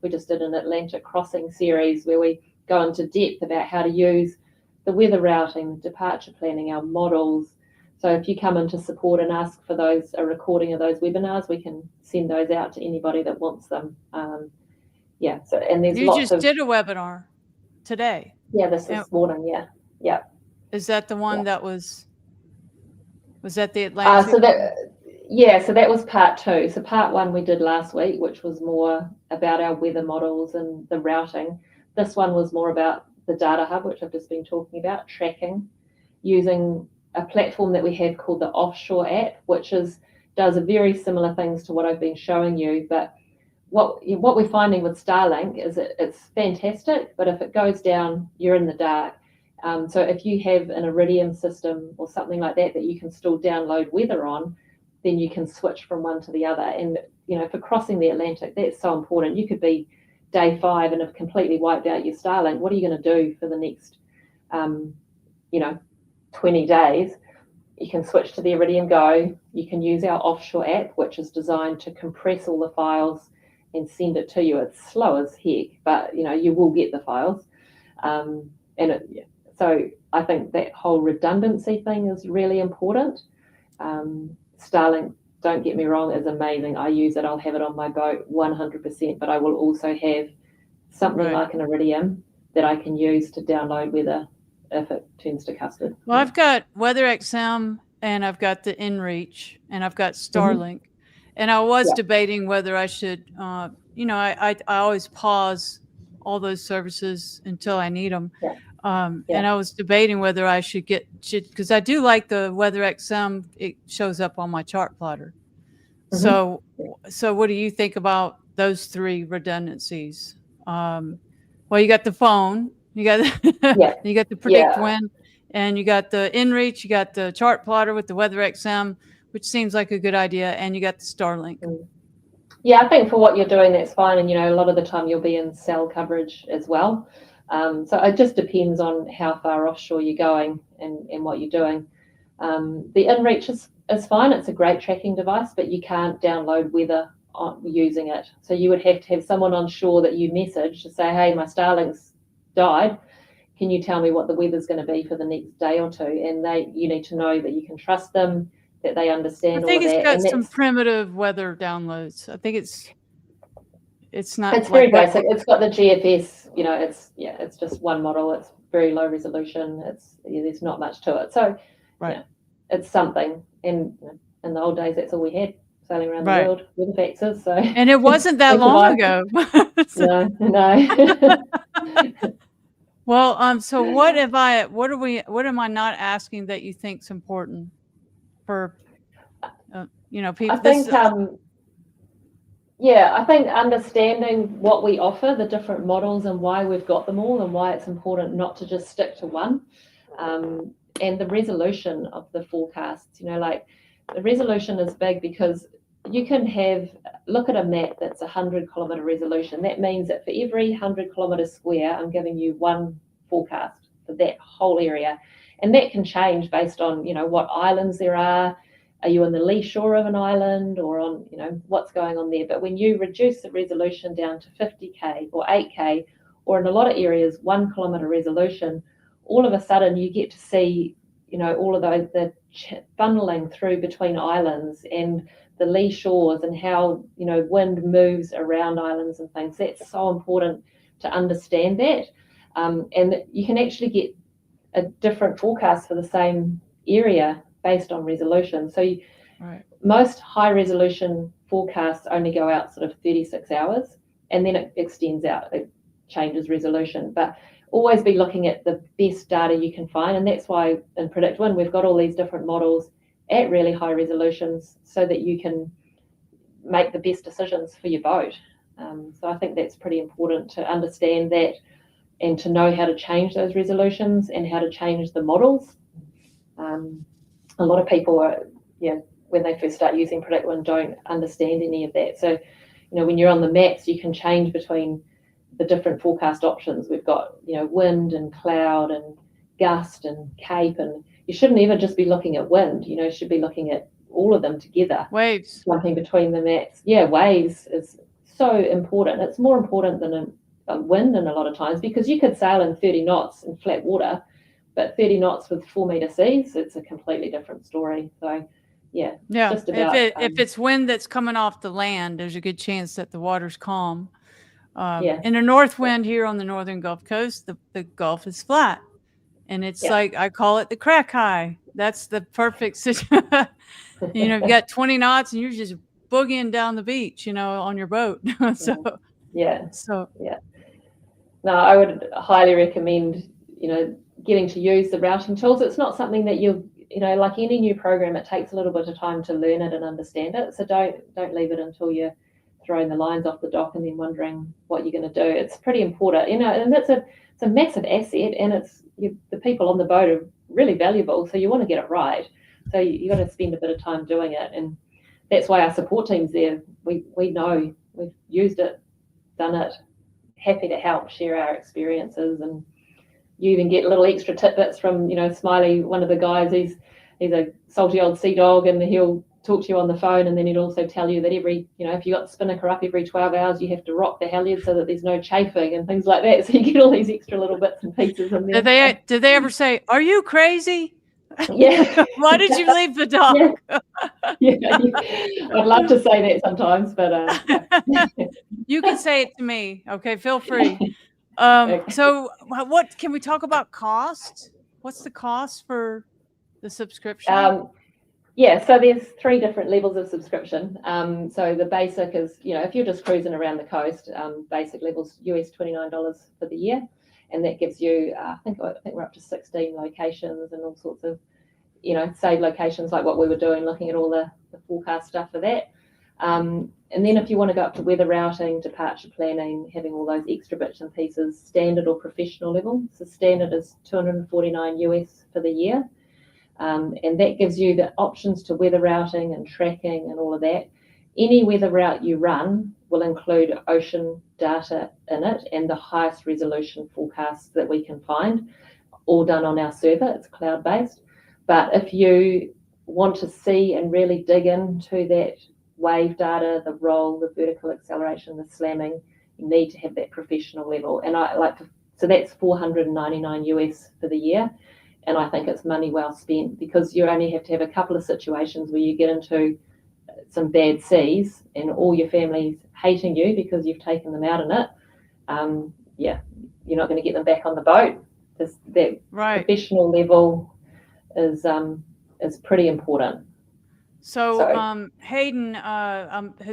just did an Atlantic crossing series where we go into depth about how to use the weather routing, departure planning, our models. So if you come into support and ask for a recording of those webinars, we can send those out to anybody that wants them. So, and there's you just did a webinar today. Yeah, this morning. Yeah. Is that the one that was that the Atlantic? So that was part 2. So part 1 we did last week, which was more about our weather models and the routing. This one was more about the data hub, which I've just been talking about, tracking, using a platform that we have called the Offshore app, which does very similar things to what I've been showing you. But what we're finding with Starlink is it's fantastic, but if it goes down, you're in the dark. So if you have an Iridium system or something like that you can still download weather on, then you can switch from one to the other. And for crossing the Atlantic, that's so important. You could be day 5 and have completely wiped out your Starlink. What are you going to do for the next 20 days? You can switch to the Iridium Go. You can use our Offshore app, which is designed to compress all the files and send it to you. It's slow as heck, but you will get the files. So I think that whole redundancy thing is really important. Starlink, don't get me wrong, is amazing. I use it. I'll have it on my boat 100%, but I will also have something like an Iridium that I can use to download weather if it turns to custard. Well, I've got WeatherXM and I've got the InReach and I've got Starlink. And I was debating whether I should, I always pause all those services until I need them. And I was debating whether I should because I do like the WeatherXM. It shows up on my chart plotter. So what do you think about those 3 redundancies? Well, you got the phone, you got you got the PredictWind, and you got the InReach, you got the chart plotter with the WeatherXM, which seems like a good idea, and you got the Starlink. Yeah, I think for what you're doing, that's fine. And a lot of the time you'll be in cell coverage as well. So it just depends on how far offshore you're going and what you're doing. The InReach is fine. It's a great tracking device, but you can't download weather using it. So you would have to have someone on shore that you message to say, hey, my Starlink's died. Can you tell me what the weather's going to be for the next day or 2? And you need to know that you can trust them, that they understand all of that. I think it's got some primitive weather downloads. I think it's not. It's very basic. It's got the GFS. It's just one model. It's very low resolution. There's not much to it. So, it's something. And in the old days, that's all we had, sailing around the world with faxes. So. And it wasn't that long ago. No. Well, so what am I not asking that you think's important for, people? I think understanding what we offer, the different models and why we've got them all and why it's important not to just stick to one. And the resolution of the forecasts, the resolution is big because you can look at a map that's 100-kilometre resolution. That means that for every 100-kilometre square, I'm giving you one forecast for that whole area. And that can change based on, what islands there are. Are you on the lee shore of an island or on, what's going on there? But when you reduce the resolution down to 50K or 8K, or in a lot of areas, 1 kilometre resolution, all of a sudden you get to see, all of the funneling through between islands and the lee shores and how, wind moves around islands and things. That's so important to understand that. And you can actually get a different forecast for the same area based on resolution. So most high resolution forecasts only go out sort of 36 hours and then it extends out. It changes resolution. But always be looking at the best data you can find, and that's why in PredictWind we've got all these different models at really high resolutions so that you can make the best decisions for your boat. So I think that's pretty important to understand that and to know how to change those resolutions and how to change the models. A lot of people are, when they first start using PredictWind, don't understand any of that. So, when you're on the maps, you can change between the different forecast options. We've got, wind and cloud and gust and cape, and you shouldn't ever just be looking at wind. You should be looking at all of them together. Waves. Jumping between the maps. Yeah, waves is so important. It's more important than a wind in a lot of times, because you could sail in 30 knots in flat water, but 30 knots with 4-meter seas, it's a completely different story. So, yeah. Just about, if it's wind that's coming off the land, there's a good chance that the water's calm. In a north wind here on the northern Gulf Coast, the Gulf is flat. And it's like, I call it the crack high. That's the perfect situation. You've got 20 knots and you're just boogieing down the beach, on your boat. No, I would highly recommend, getting to use the routing tools. It's not something that like any new program, it takes a little bit of time to learn it and understand it. So don't leave it until you're throwing the lines off the dock and then wondering what you're going to do. It's pretty important, and it's a massive asset, and the people on the boat are really valuable. So you want to get it right. So you got to spend a bit of time doing it, and that's why our support team's there. We know we've used it, done it, happy to help share our experiences. And you even get little extra tidbits from, Smiley, one of the guys. He's a salty old sea dog, and he'll talk to you on the phone, and then he'd also tell you that every, if you got the spinnaker up every 12 hours, you have to rock the halyard so that there's no chafing and things like that. So you get all these extra little bits and pieces in there. Did they ever say, "Are you crazy? Yeah. Why did you leave the dock?" Yeah. I'd love to say that sometimes, but you can say it to me. Okay, feel free. So what can we talk about cost? What's the cost for the subscription? So there's 3 different levels of subscription. So the basic is, if you're just cruising around the coast, basic level's US $29 for the year, and that gives you, I think we're up to 16 locations and all sorts of, saved locations, like what we were doing, looking at all the forecast stuff for that. And then if you want to go up to weather routing, departure planning, having all those extra bits and pieces, standard or professional level. So standard is $249 US for the year. And that gives you the options to weather routing and tracking and all of that. Any weather route you run will include ocean data in it and the highest resolution forecasts that we can find, all done on our server. It's cloud-based. But if you want to see and really dig into that wave data, the roll, the vertical acceleration, the slamming, you need to have that professional level. And so that's $499 US for the year. And I think it's money well spent, because you only have to have a couple of situations where you get into some bad seas and all your family's hating you because you've taken them out in it. You're not going to get them back on the boat. That professional level is pretty important. So Hayden,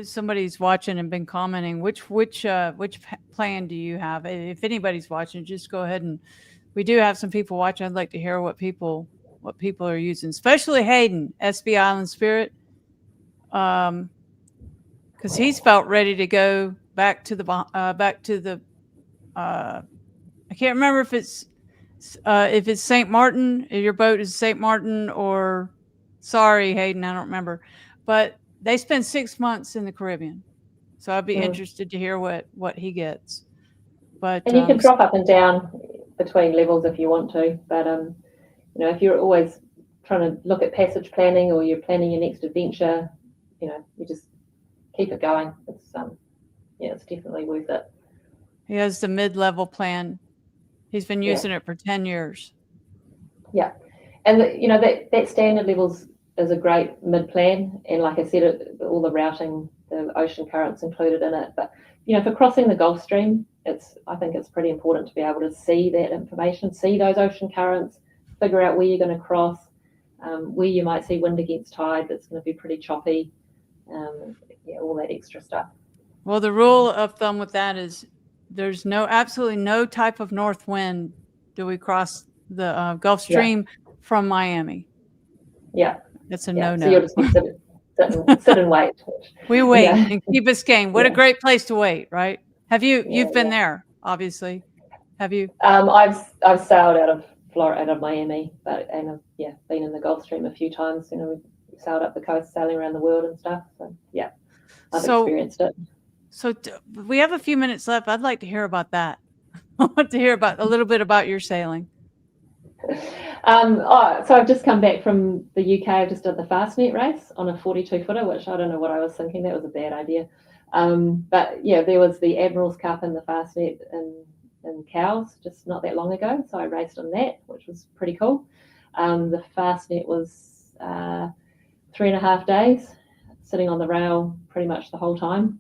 somebody's watching and been commenting. Which plan do you have? If anybody's watching, just go ahead, and we do have some people watching. I'd like to hear what people are using, especially Hayden, SB Island Spirit, because he's felt ready to go back to the I can't remember if it's St. Martin. If your boat is St. Martin, or sorry, Hayden, I don't remember. But they spend 6 months in the Caribbean, so I'd be interested to hear what he gets. But and you can drop up and down between levels if you want to. But if you're always trying to look at passage planning, or you're planning your next adventure, you just keep it going. It's definitely worth it. He has the mid-level plan. He's been using it for 10 years. Yeah. And that standard levels is a great mid-plan. And like I said, all the routing, the ocean currents included in it. But, for crossing the Gulf Stream, I think it's pretty important to be able to see that information, see those ocean currents, figure out where you're going to cross, where you might see wind against tide that's going to be pretty choppy, all that extra stuff. Well, the rule of thumb with that is there's absolutely no type of north wind do we cross the Gulf Stream from Miami. Yeah. That's a So no-no. you'll just be sit and wait. We wait and keep us game. What a great place to wait, right? You've been there, obviously. Have you? I've sailed out of Florida, out of Miami, been in the Gulf Stream a few times. You know, we've sailed up the coast, sailing around the world and stuff. So yeah, I've experienced it. So we have a few minutes left. I'd like to hear about that. I want to hear a little bit about your sailing. So I've just come back from the UK. I just did the Fastnet race on a 42-footer, which I don't know what I was thinking. That was a bad idea. But yeah, there was the Admiral's Cup in the Fastnet in Cowes just not that long ago. So I raced on that, which was pretty cool. The Fastnet was 3.5 days, sitting on the rail pretty much the whole time,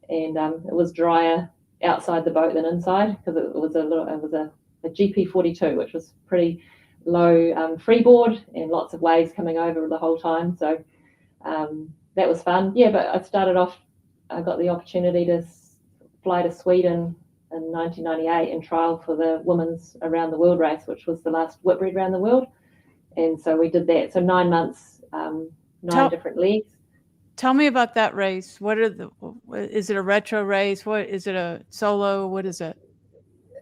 and it was drier outside the boat than inside because it was a GP42, which was pretty low freeboard and lots of waves coming over the whole time. So that was fun. Yeah, but I got the opportunity to fly to Sweden in 1998 and trial for the women's around the world race, which was the last Whitbread around the world. And so we did that. So 9 months, 9 different legs. Tell me about that race. Is it a retro race? What is it, a solo? What is it?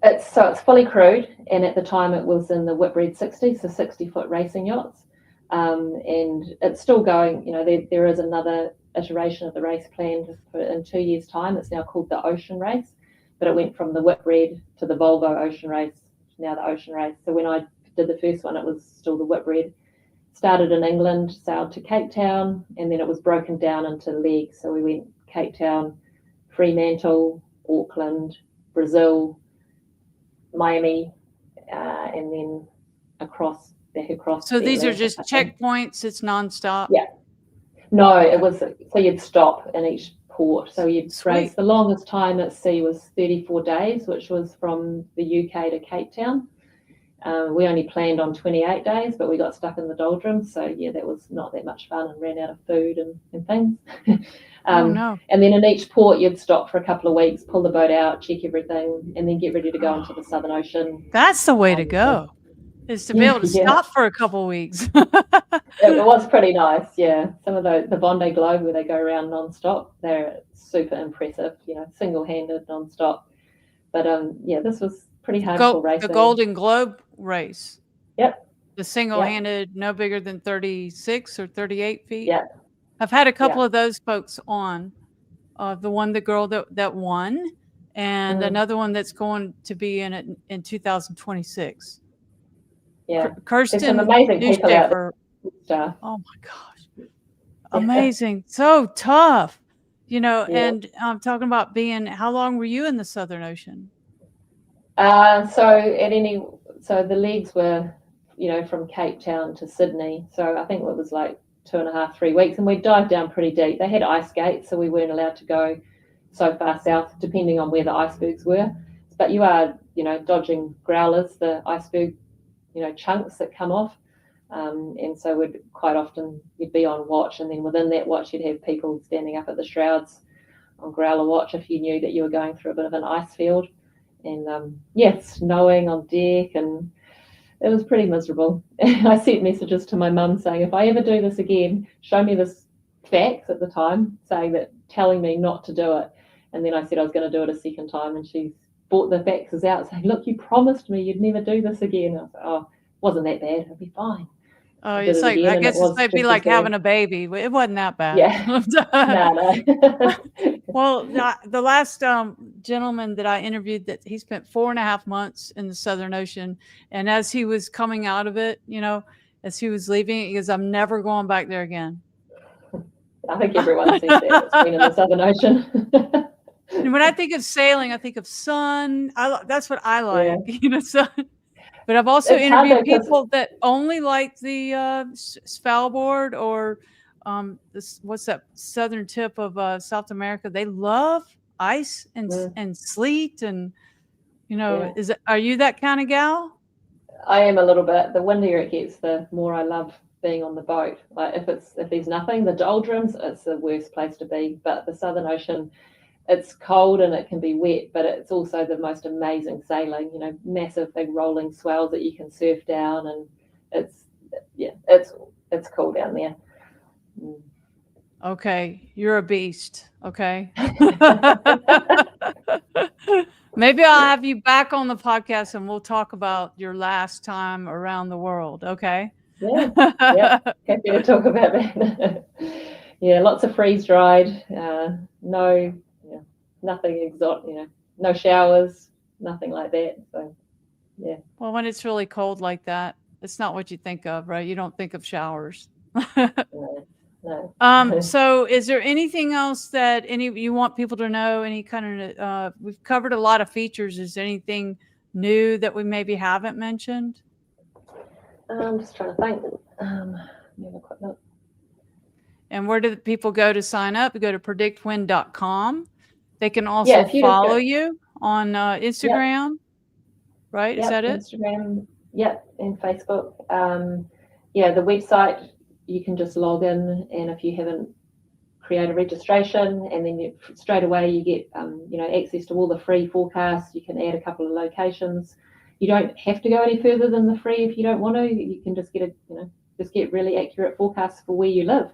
It's fully crewed, and at the time it was in the Whitbread 60, so 60-foot racing yachts, and it's still going. You know, there is another iteration of the race planned in 2 years' time. It's now called the Ocean Race, but it went from the Whitbread to the Volvo Ocean Race, now the Ocean Race. So when I did the first one, it was still the Whitbread. Started in England, sailed to Cape Town, and then it was broken down into legs. So we went Cape Town, Fremantle, Auckland, Brazil, Miami, and then back across. So these are just checkpoints. It's nonstop. Yeah. No, it was. So you'd stop in each port. So you'd race. The longest time at sea was 34 days, which was from the UK to Cape Town. We only planned on 28 days, but we got stuck in the doldrums. So yeah, that was not that much fun and ran out of food and things. Oh no. And then in each port, you'd stop for a couple of weeks, pull the boat out, check everything, and then get ready to go into the Southern Ocean. That's the way to go, is to be able to stop for a couple of weeks. It was pretty nice, yeah. Some of the Vendée Globe where they go around non-stop, they're super impressive, you know, single-handed non-stop. But yeah, this was pretty hardcore racing. The Golden Globe race. Yep. The single-handed, no bigger than 36 or 38 feet. Yeah. I've had a couple of those folks on. The girl that won, and another one that's going to be in it in 2026. Yeah. Kirsten, there's some amazing people out there. Oh my gosh, amazing! So tough, you know. Yeah. And I'm talking about how long were you in the Southern Ocean? So the legs were, you know, from Cape Town to Sydney. So I think it was like 2.5, 3 weeks, and we dived down pretty deep. They had ice gates, so we weren't allowed to go so far south, depending on where the icebergs were. But you are, you know, dodging growlers, the iceberg, you know, chunks that come off. And so you'd be on watch, and then within that watch, you'd have people standing up at the shrouds on growler watch if you knew that you were going through a bit of an ice field. And snowing on deck, and it was pretty miserable. I sent messages to my mum saying, if I ever do this again, show me this fax at the time telling me not to do it. And then I said I was going to do it a second time, and she brought the faxes out saying, look, you promised me you'd never do this again. I was like, oh, wasn't that bad. It'll be fine. Oh, it's like, I guess it'd be like having a baby. It wasn't that bad. Yeah. No. Well, the last gentleman that I interviewed, that he spent 4.5 months in the Southern Ocean, and as he was coming out of it, you know, as he was leaving, he goes, I'm never going back there again. I think everyone sees that that's been in the Southern Ocean. And when I think of sailing, I think of sun. That's what I like, you know, sun. But I've also interviewed people that only like the Sailboat or what's that southern tip of South America. They love ice and sleet, and you know, are you that kind of gal? I am a little bit. The windier it gets, the more I love being on the boat. Like if there's nothing, the doldrums, it's the worst place to be. But the Southern Ocean, it's cold and it can be wet, but it's also the most amazing sailing, massive big rolling swells that you can surf down, and it's cool down there. Okay, you're a beast. Okay. Maybe I'll have you back on the podcast and we'll talk about your last time around the world. Okay. Yeah. Happy to talk about that. Yeah, lots of freeze dried. Nothing exotic. No showers, nothing like that. So, yeah. Well, when it's really cold like that, it's not what you think of, right? You don't think of showers. No. So is there anything else that you want people to know? Any kind of we've covered a lot of features. Is there anything new that we maybe haven't mentioned? I'm just trying to think. Let me have a quick look. And where do the people go to sign up? Go to PredictWind.com. They can also follow you on Instagram, right? Is that it? Instagram, and Facebook. The website, you can just log in, and if you haven't created a registration, and then straight away you get access to all the free forecasts. You can add a couple of locations. You don't have to go any further than the free if you don't want to. You can just get really accurate forecasts for where you live.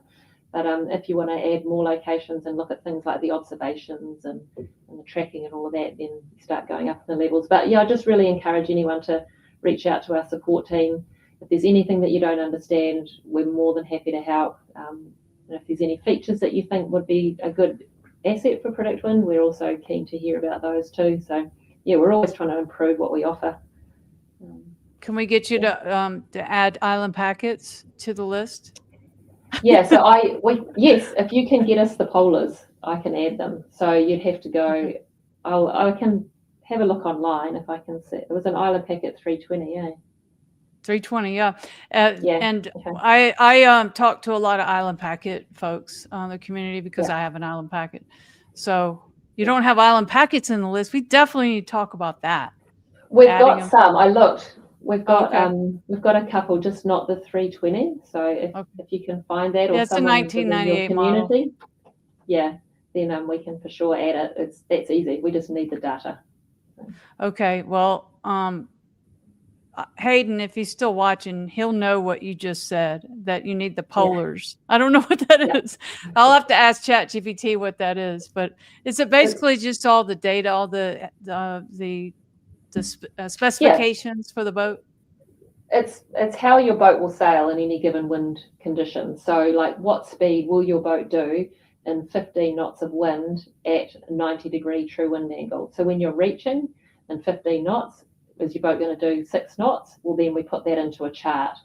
But if you want to add more locations and look at things like the observations and the tracking and all of that, then you start going up in the levels. But I just really encourage anyone to reach out to our support team. If there's anything that you don't understand, we're more than happy to help. And if there's any features that you think would be a good asset for PredictWind, we're also keen to hear about those too. So we're always trying to improve what we offer. Can we get you to add island packets to the list? Yeah, so if you can get us the polars, I can add them. So you'd have to go. I can have a look online if I can see. It was an island packet 320, 320, yeah. And okay. I talk to a lot of island packet folks on the community because I have an island packet. So you don't have island packets in the list. We definitely need to talk about that. We've got some. I looked. We've got a couple, just not the 320. So if you can find that, or it's a 1998 community, model. Then we can for sure add it. That's easy. We just need the data. Okay. Well, Hayden, if he's still watching, he'll know what you just said, that you need the polars. I don't know what that is. I'll have to ask ChatGPT what that is, but is it basically just all the data, all the specifications for the boat? It's how your boat will sail in any given wind condition. So like what speed will your boat do in 15 knots of wind at 90-degree true wind angle? So when you're reaching in 15 knots, is your boat going to do 6 knots? Well, then we put that into a chart.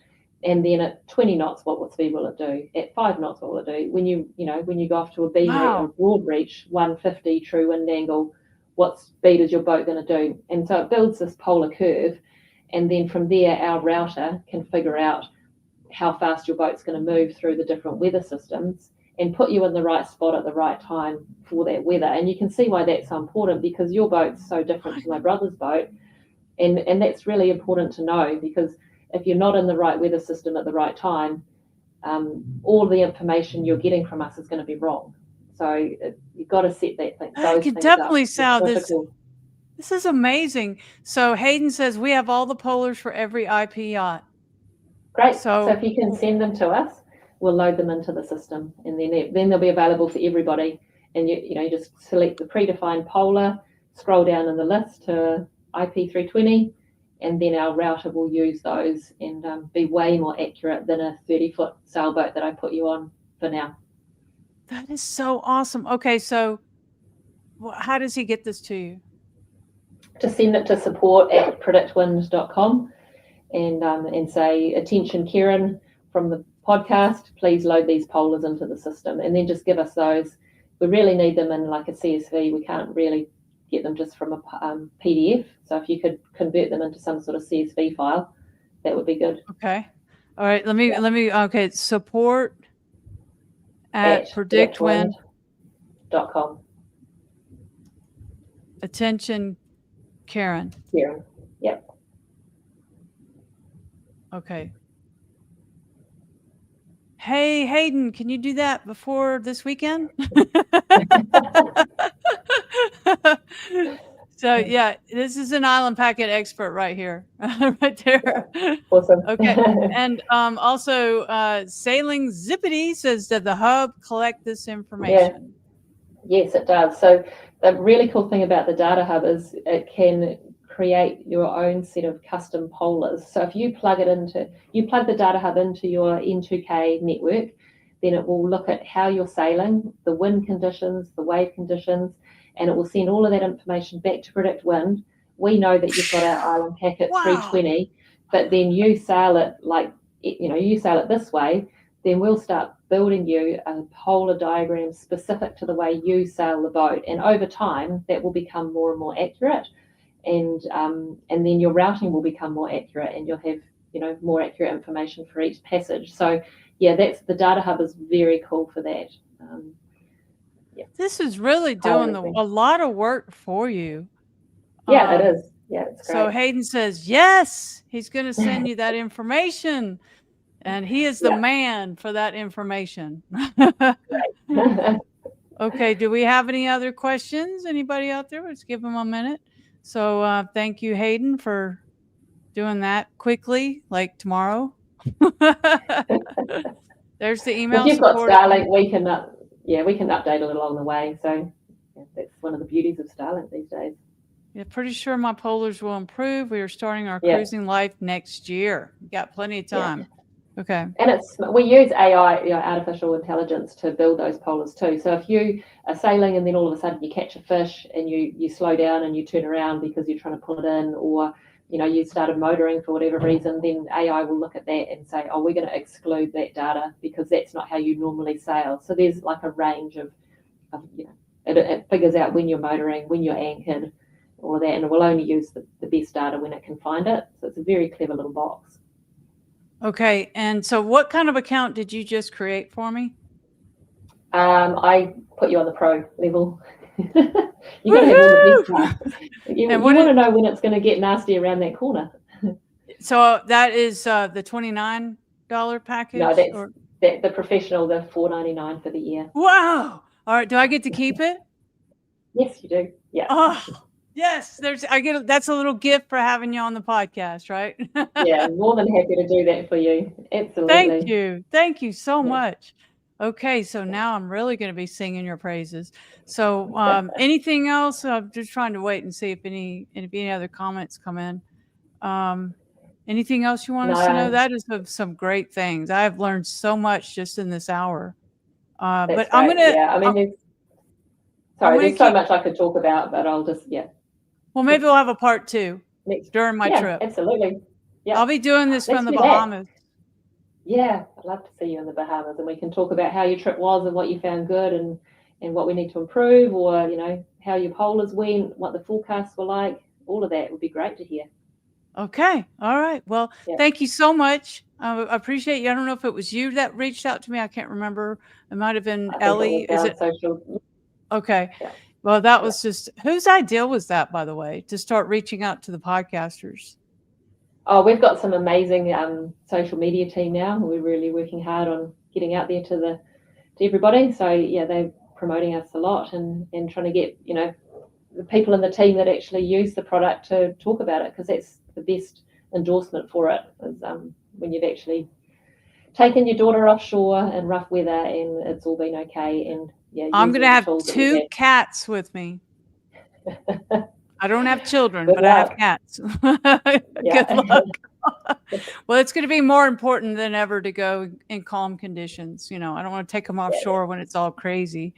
And then at 20 knots, what speed will it do? At 5 knots, what will it do? When you go off to a beam reach or broad reach, 150 true wind angle, what speed is your boat going to do? And so it builds this polar curve. And then from there, our router can figure out how fast your boat's going to move through the different weather systems and put you in the right spot at the right time for that weather. And you can see why that's so important, because your boat's so different to my brother's boat. And that's really important to know, because if you're not in the right weather system at the right time, all the information you're getting from us is going to be wrong. So you've got to set that thing. I can definitely sound this. This is amazing. So Hayden says we have all the polars for every IP yacht. Great. So if you can send them to us, we'll load them into the system, and then they'll be available for everybody. And you just select the predefined polar, scroll down in the list to IP320, and then our router will use those and be way more accurate than a 30-foot sailboat that I put you on for now. That is so awesome. Okay, so how does he get this to you? Just send it to support@predictwind.com and say, attention Keryn, from the podcast, please load these polars into the system, and then just give us those. We really need them in like a CSV. We can't really get them just from a PDF. So if you could convert them into some sort of CSV file, that would be good. Okay. All right. Let me, okay. Support at PredictWind.com. Attention, Keryn. Yep. Okay. Hey, Hayden, can you do that before this weekend? So yeah, this is an island packet expert right here, right there. Awesome. Okay, and also Sailing Zippity says that the hub collect this information. Yes, it does. So the really cool thing about the data hub is it can create your own set of custom polars. So if you plug the data hub into your N2K network, then it will look at how you're sailing, the wind conditions, the wave conditions, and it will send all of that information back to PredictWind. We know that you've got our island packet 320, but then you sail it you sail it this way, then we'll start building you a polar diagram specific to the way you sail the boat. And over time, that will become more and more accurate. And then your routing will become more accurate, and you'll have more accurate information for each passage. So yeah, the data hub is very cool for that. This is really doing a lot of work for you. Yeah, it is. Yeah, it's great. So Hayden says, yes, he's going to send you that information. And he is the man for that information. Okay, do we have any other questions? Anybody out there? Let's give them a minute. So thank you, Hayden, for doing that quickly, like tomorrow. There's the email. If you've got Starlink, we can update it along the way. So that's one of the beauties of Starlink these days. Yeah, pretty sure my polars will improve. We are starting our cruising life next year. We got plenty of time. Yeah. Okay. And we use AI, artificial intelligence, to build those polars too. So if you are sailing and then all of a sudden you catch a fish and you slow down and you turn around because you're trying to pull it in, or you started motoring for whatever reason, then AI will look at that and say, oh, we're going to exclude that data because that's not how you normally sail. So there's like a range of it figures out when you're motoring, when you're anchored, all of that, and it will only use the best data when it can find it. So it's a very clever little box. Okay, and so what kind of account did you just create for me? I put you on the pro level. You got to have all the best stuff. You want to know when it's going to get nasty around that corner. So that is the $29 package? No, that's the professional, the $4.99 for the year. Wow! All right, do I get to keep it? Yes, you do. Yeah. Oh, yes. That's a little gift for having you on the podcast, right? Yeah, more than happy to do that for you. Absolutely. Thank you so much. Okay, so now I'm really going to be singing your praises. So anything else? I'm just trying to wait and see if any other comments come in. Anything else you want us to know? That is some great things. I've learned so much just in this hour. But I'm going to... Yeah, I mean, there's so much I could talk about, but I'll just, Well, maybe we'll have a part 2 during my trip. Absolutely. Yeah. I'll be doing this from the Bahamas. Yeah, I'd love to see you in the Bahamas, and we can talk about how your trip was and what you found good and what we need to improve, or how your polars went, what the forecasts were like. All of that would be great to hear. Okay. All right. Well, thank you so much. I appreciate you. I don't know if it was you that reached out to me. I can't remember. It might have been Ellie. Is it social? Okay. Yeah. Well, that was just, whose idea was that, by the way, to start reaching out to the podcasters? Oh, we've got some amazing social media team now. We're really working hard on getting out there to everybody. So yeah, they're promoting us a lot and trying to get the people in the team that actually use the product to talk about it, because that's the best endorsement for it, is when you've actually taken your daughter offshore in rough weather and it's all been okay. And I'm going to have 2 cats with me. I don't have children, but I have cats. Good luck. Well, it's going to be more important than ever to go in calm conditions. I don't want to take them offshore when it's all crazy.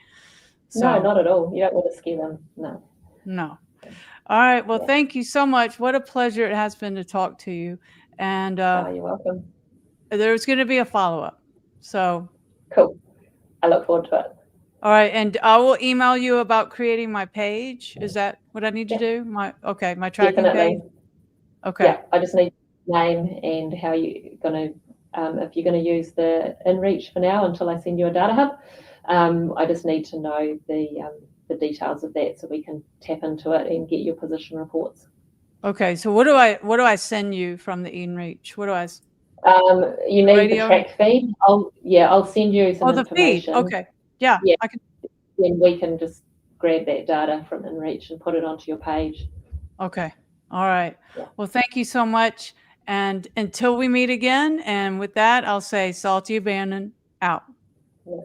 So, no, not at all. You don't want to scare them. No. All right. Well, thank you so much. What a pleasure it has been to talk to you. And you're welcome. There's going to be a follow-up. So cool. I look forward to it. All right, and I will email you about creating my page. Is that what I need to do? My tracking page? Okay. Yeah, I just need name and how you're going to, if you're going to use the InReach for now until I send you a data hub. I just need to know the details of that so we can tap into it and get your position reports. Okay, so what do I send you from the InReach? What do I? You need the track feed. I'll send you some information. Feed. Okay. Yeah, I can. Then we can just grab that data from InReach and put it onto your page. Okay. All right. Yeah. Well, thank you so much. And until we meet again, and with that, I'll say Salty Abandon out. Yeah.